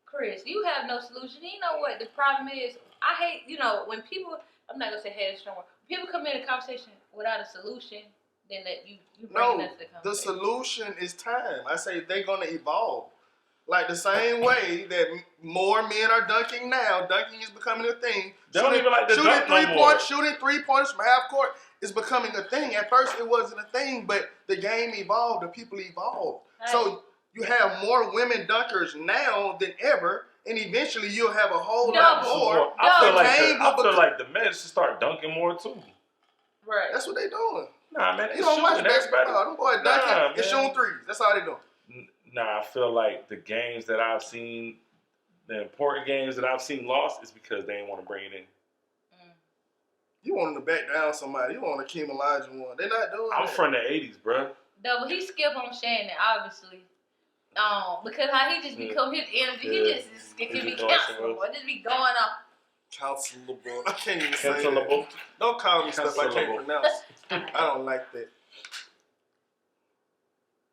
Chris, you have no solution. You know what the problem is? I hate, when people, I'm not going to say hate is strong word. When people come in a conversation without a solution, then that you bring that to the conversation. The solution is time. I say they're going to evolve. Like the same way that more men are dunking now, dunking is becoming a thing. They don't even like to dunk no more. Shooting 3-pointers from half court is becoming a thing. At first it wasn't a thing, but the game evolved, the people evolved. Right. So you have more women dunkers now than ever, and eventually you'll have a whole lot more. I feel like the men should start dunking more too. Right. That's what they doing. Nah, man. You don't watch basketball. Them boys dunking and shooting threes. That's all they doing. Nah, I feel like the games that I've seen, the important games that I've seen lost is because they didn't want to bring it in. You want them to back down somebody. You want Akeem Elijah one. They're not doing I'm from the 80s, bro. No, but he skipped on Shannon, obviously. Because how he just become his energy, he just can be counselable. Just be going on. Counselable. I can't even say that. Don't call me stuff I can't pronounce. I don't like that.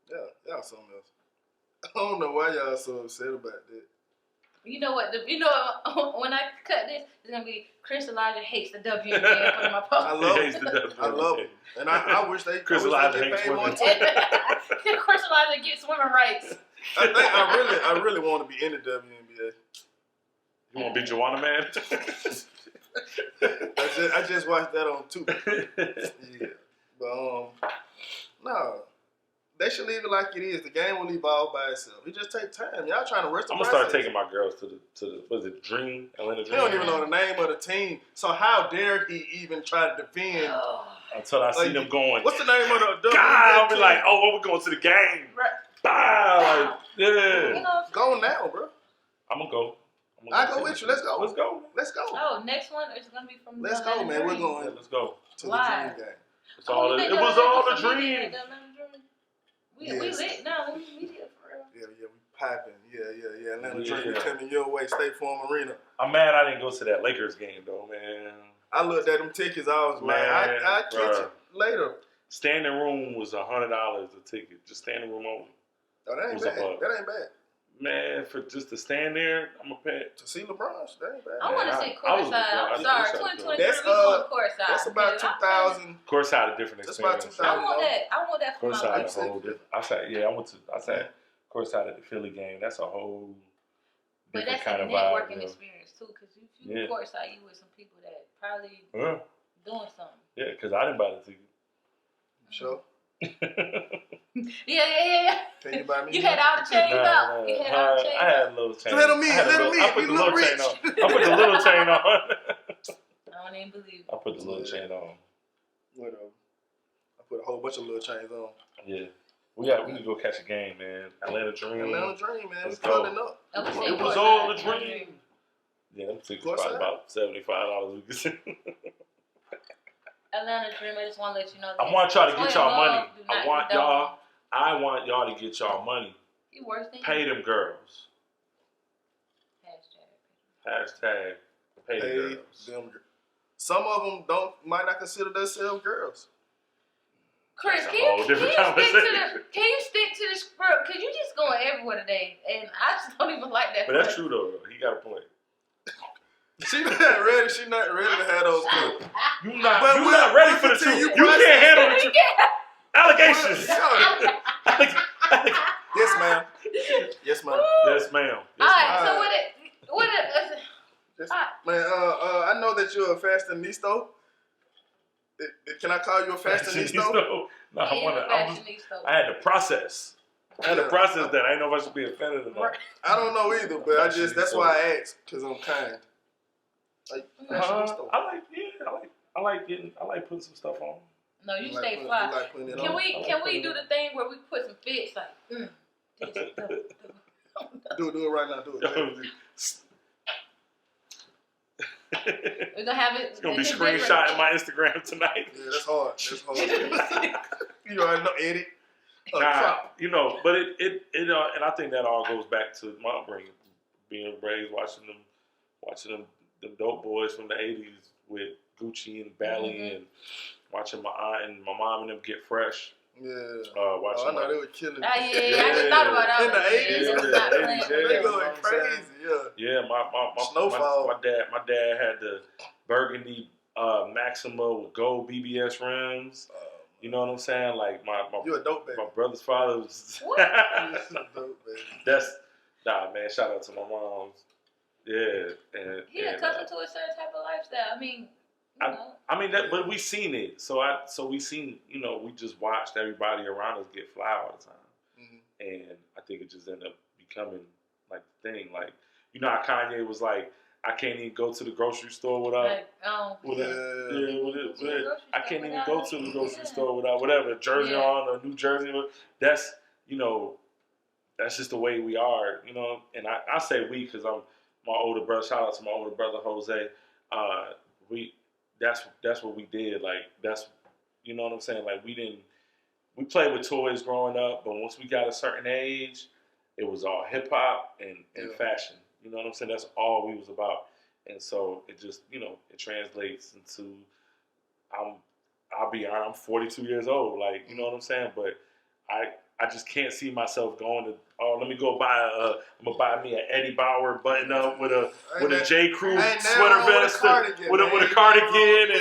Yeah, y'all something else. I don't know why y'all so upset about that. You know what? When I cut this, it's gonna be Chris Elijah hates the WNBA for my post. I love him, and I wish they. Chris Elijah hates women. Chris Elijah gets women rights. I really want to be in the WNBA. You want to be Joanna Man? I just watched that on Tubi. Yeah, but no. They should leave it like it is. The game will evolve by itself. It just takes time. Y'all trying to rush the process. I'm gonna start taking my girls to the was it Dream? Atlanta Dream. He don't even know the name of the team. So how dare he even try to defend? Until I see them going. What's the name of the? God, I'll be like, we're going to the game. Right. Like, yeah. Go now, bro. I'm gonna go. I'll go with you. Let's go. Let's go. Let's go. Oh, next one is gonna be from. Let's go, man. We're going. Yeah, let's go To the Dream game. It was all a dream. We lit now. We here for real. Yeah, we popping. Yeah. Atlanta Dream coming your way. State Farm Arena. I'm mad I didn't go to that Lakers game though, man. I looked at them tickets. I was like, I catch it later. Standing room was $100 a ticket. Just standing room only. Oh, that ain't bad. That ain't bad. Man, for just to stand there, I'm gonna pay. To see LeBron, that ain't bad. I want to see courtside. I'm sorry, 2023 we going courtside. That's about 2,000. Courtside a different experience. That's about 2,000. I want that for my courtside life. is a whole different. I said courtside at the Philly game. That's a whole different kind of vibe. But that's a networking experience too, because if you courtside, you with some people that probably doing something. Yeah, because I didn't buy the ticket. Sure. Yeah. Can you buy me? You had all the chains out. You had all the chains I had a little chain. Let him in. I put the little chain on. I put the little chain on. won't even believe it. I put the little chain on. Whatever. I put a whole bunch of little chains on. Yeah. We need to go catch a game, man. Atlanta Dream. Atlanta Dream, man. Let's We're pulling up. It was all a dream. Yeah, them tickets probably about $75 we could see. Atlanta Dream, I just want to let you know that. I want y'all to get y'all money. I want y'all to get y'all money. You worse than Pay them girls. Hashtag pay the girls. Some of them might not consider themselves girls. Chris, can you stick to this script? Because you just going everywhere today, and I just don't even like that. But that's true though. He got a point. She not ready. She not ready to have those clips. You not ready for the truth. You can't handle the truth. Allegations. Yes, ma'am. Yes, ma'am. Yes, ma'am. All right. So what? Man, I know that you're a fashionista. Can I call you a fashionista? No, I had to process. I had to process that. I didn't know if I should be offended or not. I don't know either, but that's why I asked, because I'm kind. Like, fashionista. I like putting some stuff on. No, you stay fly. Can we do the thing where we put some fits like do it right now, do it. We're gonna have it. It's gonna be screenshotting my Instagram tonight. Yeah, that's hard. You already know, edit. But it and I think that all goes back to my upbringing, being raised watching them dope boys from the '80s with Gucci and Bally and watching my aunt and my mom and them get fresh. Yeah. I know they were killing. I just thought about that. In the 80s, they going crazy. Yeah. My Snowfall. My dad had the burgundy Maxima with gold BBS rims. You know what I'm saying? Like you a dope baby. My brother's father was. What? You a dope baby. Man. Shout out to my mom. Yeah, and he accustomed to a certain type of lifestyle. But we seen it. So we seen, we just watched everybody around us get fly all the time. Mm-hmm. And I think it just ended up becoming like the thing. Like, how Kanye was like, I can't even go to the grocery store without. I can't even go to the grocery store without whatever jersey on or new jersey. That's that's just the way we are, And I say we because I'm my older brother. Shout out to my older brother Jose. That's what we did. Like that's, you know what I'm saying. Like we played with toys growing up, but once we got a certain age, it was all hip hop and fashion. You know what I'm saying? That's all we was about. And so it just, it translates into, I'm 42 years old. Like, you know what I'm saying? But I just can't see myself going to, let me go I'm going to buy me an Eddie Bauer button up with a J. Crew sweater vest with a cardigan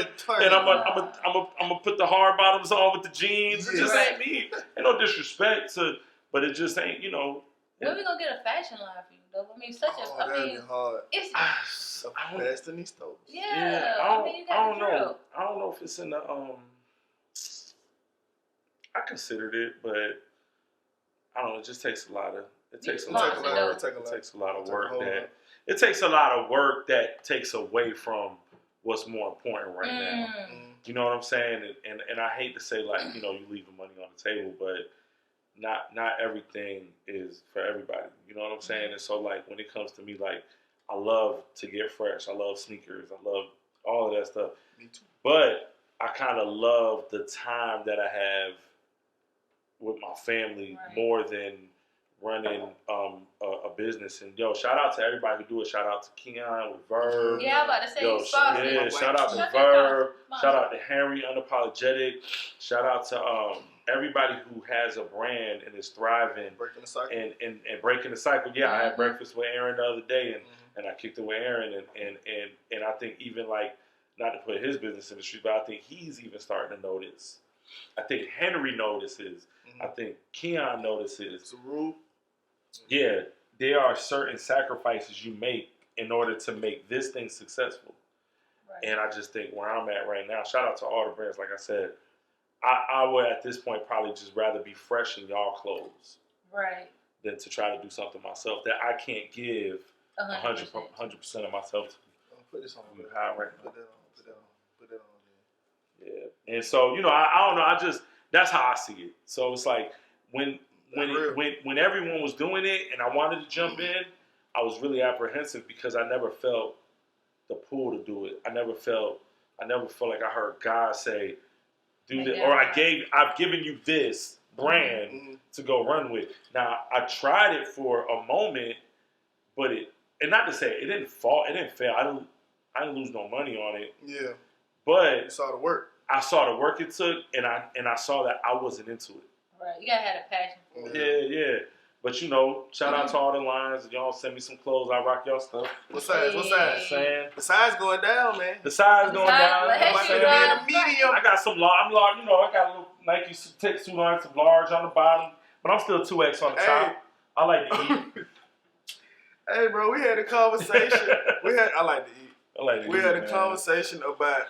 and I'm going to put the hard bottoms on with the jeans. It just ain't me. Ain't no disrespect but it just ain't, When we gonna get a fashion line for you though? That'd be hard. It's fashionista. Yeah. I don't know. I don't know if it's in the I considered it, but I don't know. It just takes a lot of. It takes a lot of work. It takes a lot of work that takes away from what's more important right now. You know what I'm saying? And I hate to say you leave the money on the table, but not everything is for everybody. You know what I'm saying? And so when it comes to me, I love to get fresh. I love sneakers. I love all of that stuff. Me too. But I kind of love the time that I have with my family more than running a business. And shout out to everybody who do it. Shout out to Keon with Verb. Yeah, I'm about to say shout out to Verb. Shout out to Henry Unapologetic. Shout out to everybody who has a brand and is thriving. Breaking the cycle. And breaking the cycle. Yeah, I had breakfast with Aaron the other day and I kicked it with Aaron and I think even not to put his business in the street, but I think he's even starting to notice. I think Henry notices. I think Keon notices. It's a rule. Yeah, there are certain sacrifices you make in order to make this thing successful. Right. And I just think where I'm at right now, shout out to all the brands, like I said, I would at this point probably just rather be fresh in y'all clothes. Right. Than to try to do something myself that I can't give 100% of myself to. Put this on. High right now. Put that on there. Yeah. And so, you know, I don't know. That's how I see it. So it's like when everyone was doing it and I wanted to jump in, I was really apprehensive because I never felt the pull to do it. I never felt like I heard God say, do this, or I've given you this brand to go run with. Now I tried it for a moment, but and not to say it didn't fail. I didn't lose no money on it. Yeah. But you saw the work. I saw the work it took, and I saw that I wasn't into it. Right. You gotta have a passion for it. Yeah. But you know, shout out to all the lines. Y'all send me some clothes. I rock y'all stuff. What size? Saying the size going down, man. The size going down. Medium. I got some large. You know, I got a little Nike suit on, some large on the bottom, but I'm still 2X on the top. I like to eat. Hey, bro, we had a conversation. I like to eat. We had a conversation about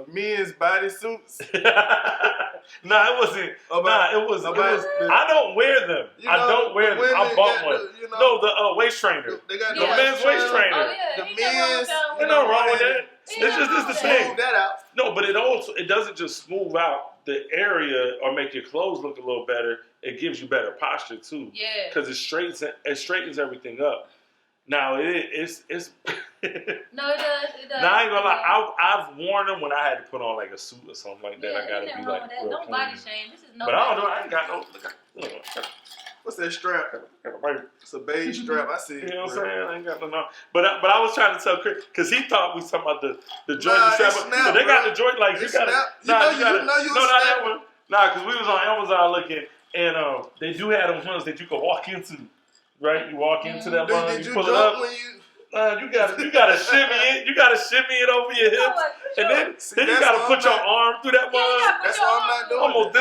men's bodysuits. Nah, it wasn't. It was. I don't wear them. I don't wear them. I bought one. The waist trainer. They got the men's waist trainer. Oh, yeah. The men's. Ain't nothing wrong with that. It's just the thing. Smooth that out. No, but it doesn't just smooth out the area or make your clothes look a little better. It gives you better posture too. Yeah. Because it straightens everything up. Now it's No, it does. Now I ain't gonna lie. I've worn them when I had to put on like a suit or something like that. Yeah, I gotta be like real don't clean. body shame. This is no. But I don't know. I ain't got no. What's that strap? It's a beige strap. I see it. You know what I'm saying? I ain't got no. But I was trying to tell Chris because he thought we was talking about the Jordan strap. Snap, they got the Jordan like you gotta. Not that one. Nah, because we was on Amazon looking and they do have them ones that you can walk into. Right, you walk into that one, you pull it up. You gotta shimmy it. You gotta shimmy it over your hips, and then you gotta put your arm through that one. That's why I'm not doing. Almost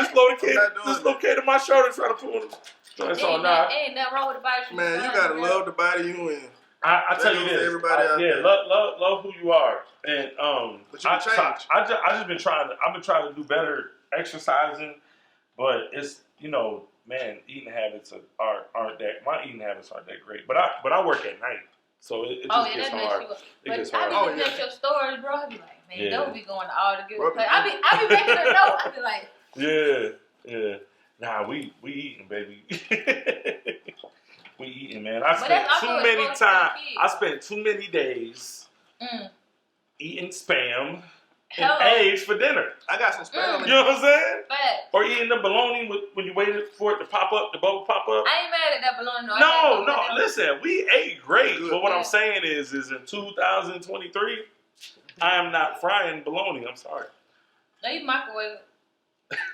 dislocated my shoulder trying to pull it. Ain't nothing wrong with the body. Man, you gotta love the body you in. I tell you this, everybody out there. love who you are, and but you can change. I've been trying to do better exercising, but it's man, eating habits aren't that. My eating habits aren't that great, but I work at night, so it just gets hard. It gets hard. I be looking at your stories, bro. I be like, man, don't be going to all the good places. I be making a note. I be like, yeah. Nah, we eating, baby. We eating, man. I spent too many days eating Spam and eggs for dinner. I got some Spam. You know what I'm saying? Facts. Or eating the bologna when you waited for it to pop up, the bubble pop up. I ain't mad at that bologna. No. Listen, we ate great. But what I'm saying is in 2023, I am not frying bologna. I'm sorry. No, you microwave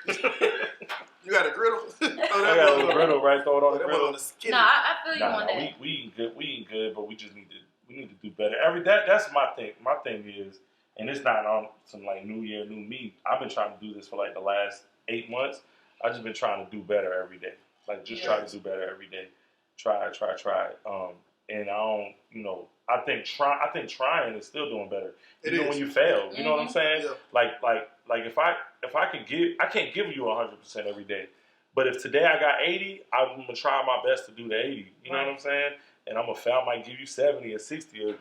it. You got a griddle? I got a little griddle, right? Throw it on the griddle. Nah, I feel you on that. We eat good. We eat good, but we need to do better. That's my thing. My thing is, and it's not on some like new year, new me. I've been trying to do this for like the last 8 months. I've just been trying to do better every day. Like try to do better every day. Try. And I don't, I think trying is still doing better. Even when you fail, you know what I'm saying? Yeah. Like if I can I can't give you 100% every day. But if today I got 80, I'm gonna try my best to do the 80. You know what I'm saying? And I'm gonna fail. I might give you 70 or 60 or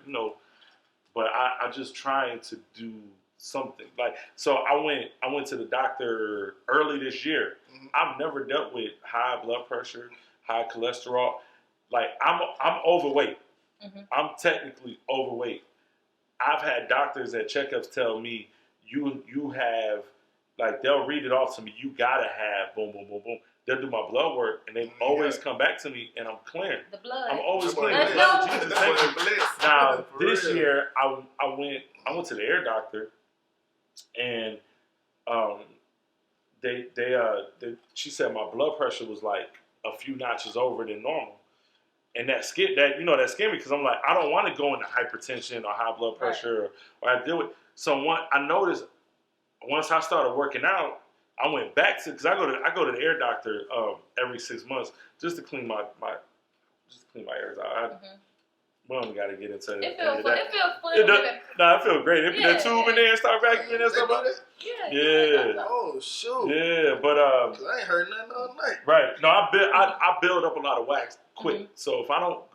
But I just trying to do something. Like so, I went to the doctor early this year. Mm-hmm. I've never dealt with high blood pressure, high cholesterol. Like I'm overweight. Mm-hmm. I'm technically overweight. I've had doctors at checkups tell me you have they'll read it off to me. You gotta have boom boom boom boom. They'll do my blood work and they always come back to me and I'm clear. The blood. I'm always clear. The blood of Jesus. Thank you. Now this year I went to the ear doctor and she said my blood pressure was like a few notches over than normal. And that scared me because I'm like, I don't want to go into hypertension or high blood pressure or I deal with. So I noticed once I started working out, I went back to because I go to the ear doctor every 6 months just to clean my ears out. We only got to get into it. It feels fun. It feels great. They put that tube in there and start vacuuming and stuff like that. Yeah. Oh shoot. Yeah, but I ain't heard nothing all night. Right. No, I build up a lot of wax quick. Mm-hmm. So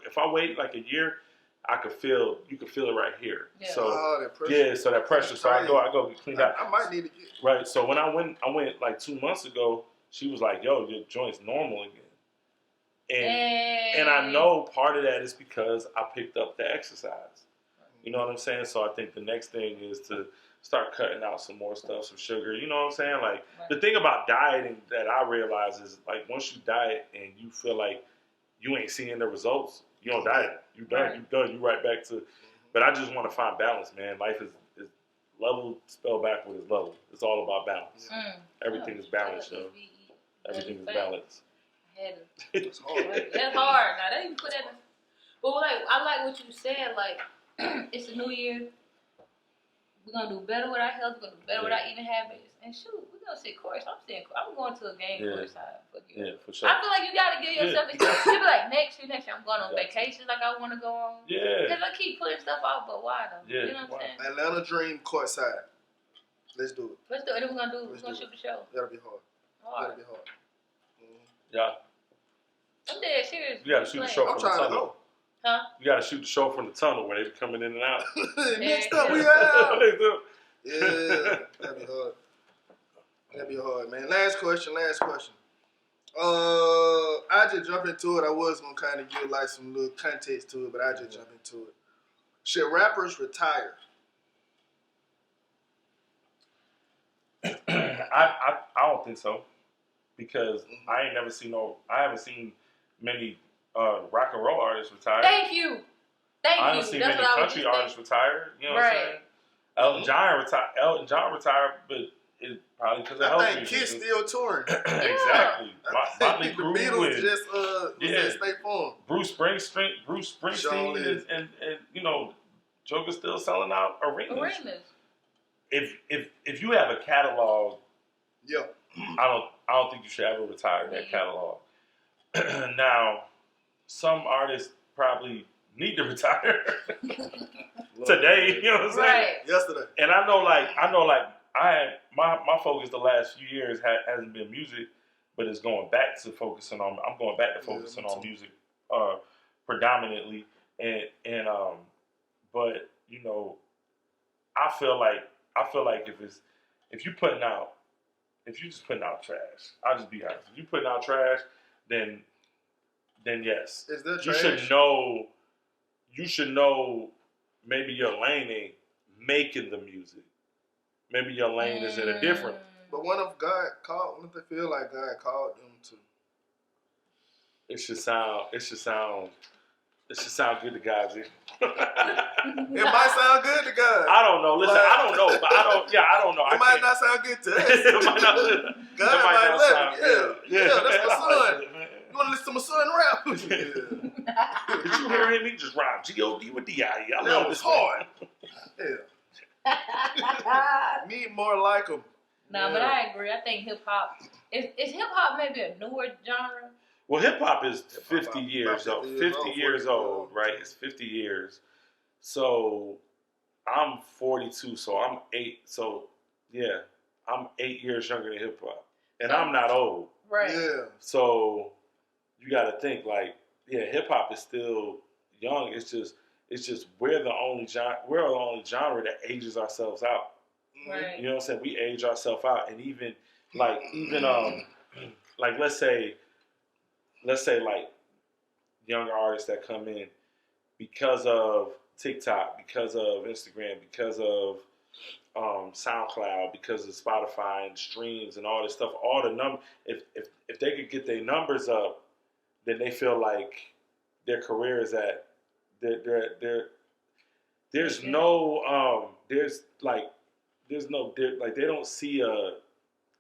if I wait like a year, I could feel, you could feel it right here. Yeah. So that pressure. so that pressure. So I go get cleaned out. I might need to get right. So when I went like 2 months ago. She was like, "Yo, your joint's normal again," and I know part of that is because I picked up the exercise. You know what I'm saying? So I think the next thing is to start cutting out some more stuff, some sugar. You know what I'm saying? Like the thing about dieting that I realize is like once you diet and you feel like you ain't seeing the results, you don't diet. You done. Right. You done. You right back to. But I just want to find balance, man. Life is level spelled backward is level. It's all about balance. Everything is balanced, yo. Everything is balanced. It's hard. That's hard. Now, they put that in. But like, I like what you said. Like, it's a new year. We're gonna do better with our health. We're gonna do better with our eating habits. And shoot, we're gonna sit course. I'm going to a game courtside. Yeah, for sure. I feel like you gotta give yourself. It's be like next year. I'm going on vacation. Like I want to go on. Yeah. Because I keep putting stuff off, but why though? Yeah. You know what I'm saying? Atlanta Dream courtside. Let's do it. Let's do it. What we're gonna shoot the show. That'll be hard. That'll be hard. Yeah. I'm dead serious. You gotta shoot the show from the tunnel. Huh? You gotta shoot the show from the tunnel where they be coming in and out. Next up, we have. Yeah, that'd be hard. That'd be hard, man. Last question. I just jump into it. I was gonna kind of give like some little context to it, but I just jump into it. Should rappers retire? I don't think so, because I haven't seen many rock and roll artists retire. Thank you. I haven't seen many country artists retire. You know what I'm saying? Elton John retired, but it probably because of health I think reasons. Kiss still touring. Exactly. Motley The Crue Beatles just stay form. Bruce Springsteen and you know, Joker's still selling out arenas. If you have a catalog, I don't think you should ever retire that catalog. Now, some artists probably need to retire today. You know what I'm saying? Right. Yesterday. And I know, I had my focus the last few years hasn't been music, but it's going back to focusing on. I'm going back to focusing on music, predominantly, and but you know, I feel like if you're just putting out trash, I'll just be honest. If you're putting out trash, then yes, is that you trash? should know. Maybe your lane ain't making the music. Maybe your lane is in a different. But what if they feel like God called them to? It should sound good to God. It might sound good to God. I don't know. Listen, I don't know. But I don't know. It might not sound good to us. It might not. God might let it. Yeah, that's my son. You want to listen to my son rap? Did you hear him? He just rhymed G-O-D with D-I-E. That was hard. Yeah. Need more like him. No, but I agree. I think hip hop is hip hop maybe a newer genre. Well, hip hop is 50 years old. 50 years old, right? It's 50 years. So I'm 42, so I'm 8. So yeah, I'm 8 years younger than hip hop, and I'm not old. Right. Yeah. So you got to think hip hop is still young. It's just we're the only genre that ages ourselves out. Right. You know what I'm saying? We age ourselves out, and even let's say like younger artists that come in because of TikTok, because of Instagram, because of SoundCloud, because of Spotify and streams and all this stuff, all the numbers. If they could get their numbers up, then they feel like their career is at there's no they don't see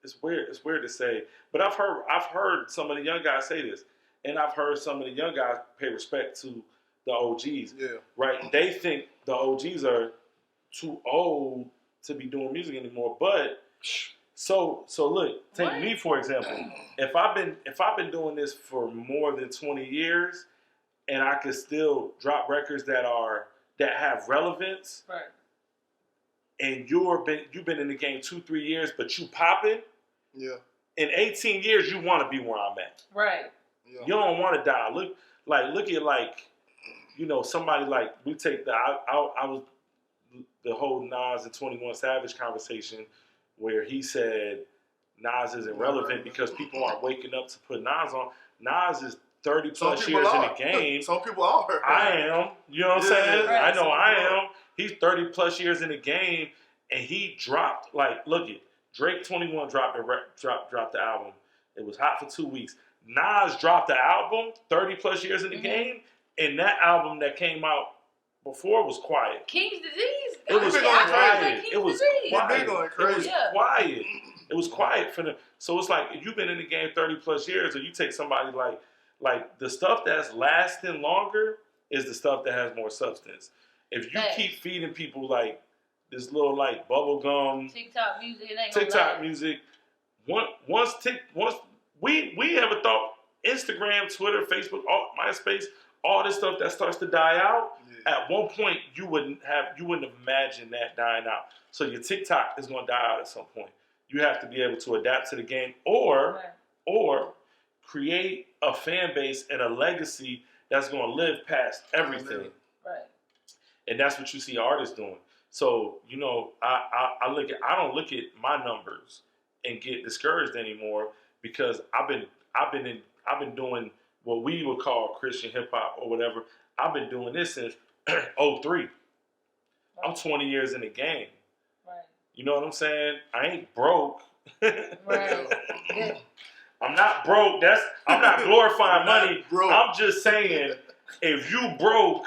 it's weird to say, but I've heard some of the young guys say this, and I've heard some of the young guys pay respect to the OGs. Yeah. Right? They think the OGs are too old to be doing music anymore. But so look, take me for example. If I've been doing this for more than 20 years, and I could still drop records that have relevance, right? And you've been in the game 2-3 years, but you popping. Yeah. In 18 years, you want to be where I'm at. Right. Yeah. You don't want to die. Look at somebody like we take I was the whole Nas and 21 Savage conversation where he said Nas isn't relevant because people aren't waking up to put Nas on. Nas is 30 plus years in the game. Some people are. I am. You know what I'm saying? Right. I know I am. He's 30 plus years in the game, and he dropped look it. Drake 21 dropped the album. It was hot for 2 weeks. Nas dropped the album 30 plus years in the game, and that album that came out before was quiet. King's Disease. It was quiet. It was quiet. Going crazy. It was quiet. It was quiet for them. So it's like if you've been in the game 30 plus years, or you take somebody like the stuff that's lasting longer is the stuff that has more substance. If you keep feeding people like this little like bubble gum TikTok music, it ain't TikTok music. Once we ever thought Instagram, Twitter, Facebook, MySpace, all this stuff that starts to die out. At one point, you wouldn't have imagined that dying out. So your TikTok is going to die out at some point. You have to be able to adapt to the game, or create a fan base and a legacy that's going to live past everything. Right. And that's what you see artists doing. So I don't look at my numbers and get discouraged anymore because I've been doing what we would call Christian hip hop or whatever. I've been doing this since 2003. Right. I'm 20 years in the game. Right. You know what I'm saying? I ain't broke. Right. I'm not broke. I'm not glorifying money. I'm just saying, if you broke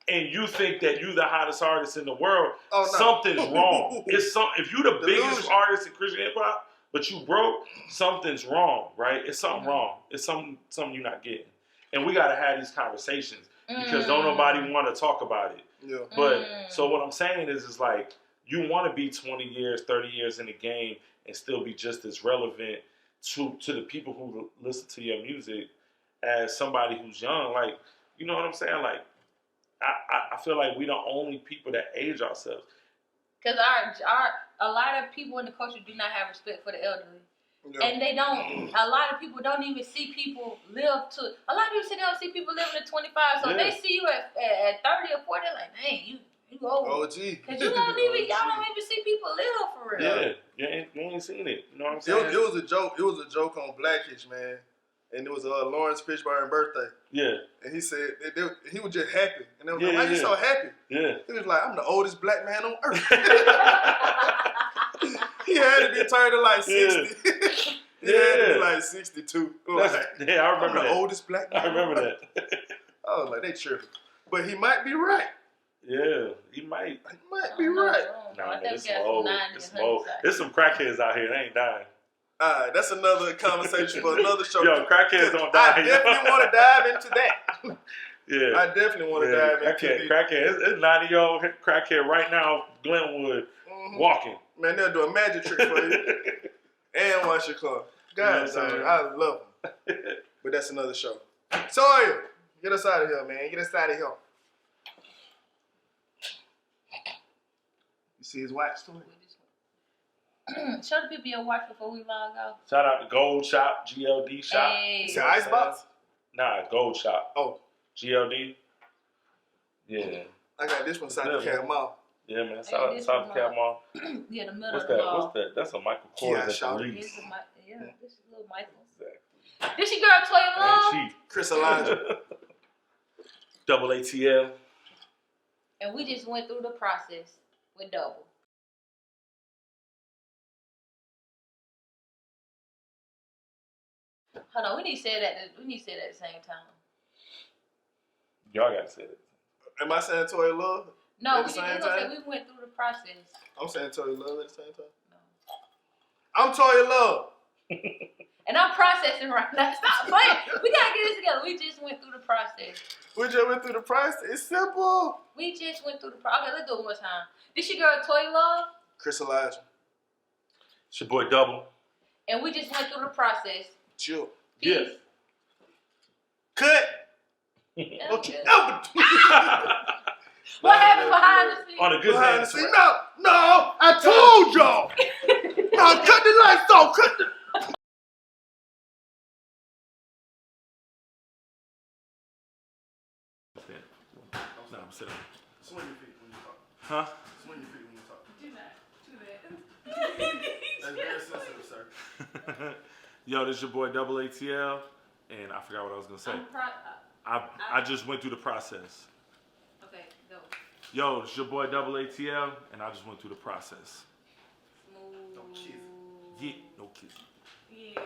and you think that you the hottest artist in the world, something's wrong. If you the biggest artist in Christian hip hop, but you broke, something's wrong, right? It's something wrong. It's something you're not getting. And we gotta have these conversations because don't nobody want to talk about it. Yeah. But so what I'm saying is like you want to be 20 years, 30 years in the game and still be just as relevant to the people who listen to your music as somebody who's young. Like, you know what I'm saying? Like, I feel like we the only people that age ourselves. Because a lot of people in the culture do not have respect for the elderly. Yeah. And they don't, a lot of people don't even see people live to, a lot of people say they don't see people living to 25. So if they see you at 30 or 40, they're like, dang, you old. OG. Because y'all don't even see people live for real. Yeah, you ain't seen it. You know what I'm saying? It was a joke. It was a joke on Blackish, man. And it was Lawrence Fishburne's birthday. Yeah. And he said, he was just happy. And they was like, why you so happy? Yeah. He was like, I'm the oldest black man on earth. He had to be turned to like 60. He had to be like 62. I remember I'm the oldest black man. I remember that. I was like, they tripping. But he might be right. Yeah, he might. He might be right. Nah, this some old. There's some crackheads out here. They ain't dying. That's another conversation for another show. Yo, crackheads don't die. I definitely want to dive into that. Yeah. I definitely want to dive into crackhead. It's 90-year-old crackhead right now, Glenwood, walking. Man, they'll do a magic trick for you. And wash your car. God, I love them. But that's another show. Toya, get us out of here, man. Get us out of here. You see his watch, Toya? Show the people your watch before we log off. Shout out to Gold Shop, GLD Shop. Hey. Is it Icebox? Nah, Gold Shop. Oh. GLD. Yeah. I got this one, South Cal Mall. Yeah, man. South Cal Mall. Yeah, the middle of the mall. What's that? That's a Michael Kors at the least. This is little Michael. Exactly. This your girl, Toya Love. Ain't she? Chris Elijah. Double ATL. And we just went through the process with Double. Hold on, we need to say that at the same time. Y'all gotta say it. Am I saying Toya Love? No, we went through the process. I'm saying Toya Love at the same time? No. I'm Toya Love. And I'm processing right now. Stop playing. We gotta get this together. We just went through the process. We just went through the process. It's simple. We just went through the process. Okay, let's do it one more time. This your girl, Toya Love. Chris Elijah. It's your boy Double. And we just went through the process. Chill. Peace. Yeah. Cut. Don't you ever do What happened behind the scenes? On a good behind the scene? No, I told y'all. No, cut the lights off. Cut the. No, I'm sitting. Swing your feet when you talk. Huh? Swing your feet when you talk. Do not do that. That's very sensitive, sir. Yo, this is your boy Double ATL, and I forgot what I was gonna say. I just went through the process. Okay, go. Yo, this is your boy Double ATL, and I just went through the process. Smooth. Don't kiss. Yeah, no kissing. Yeah.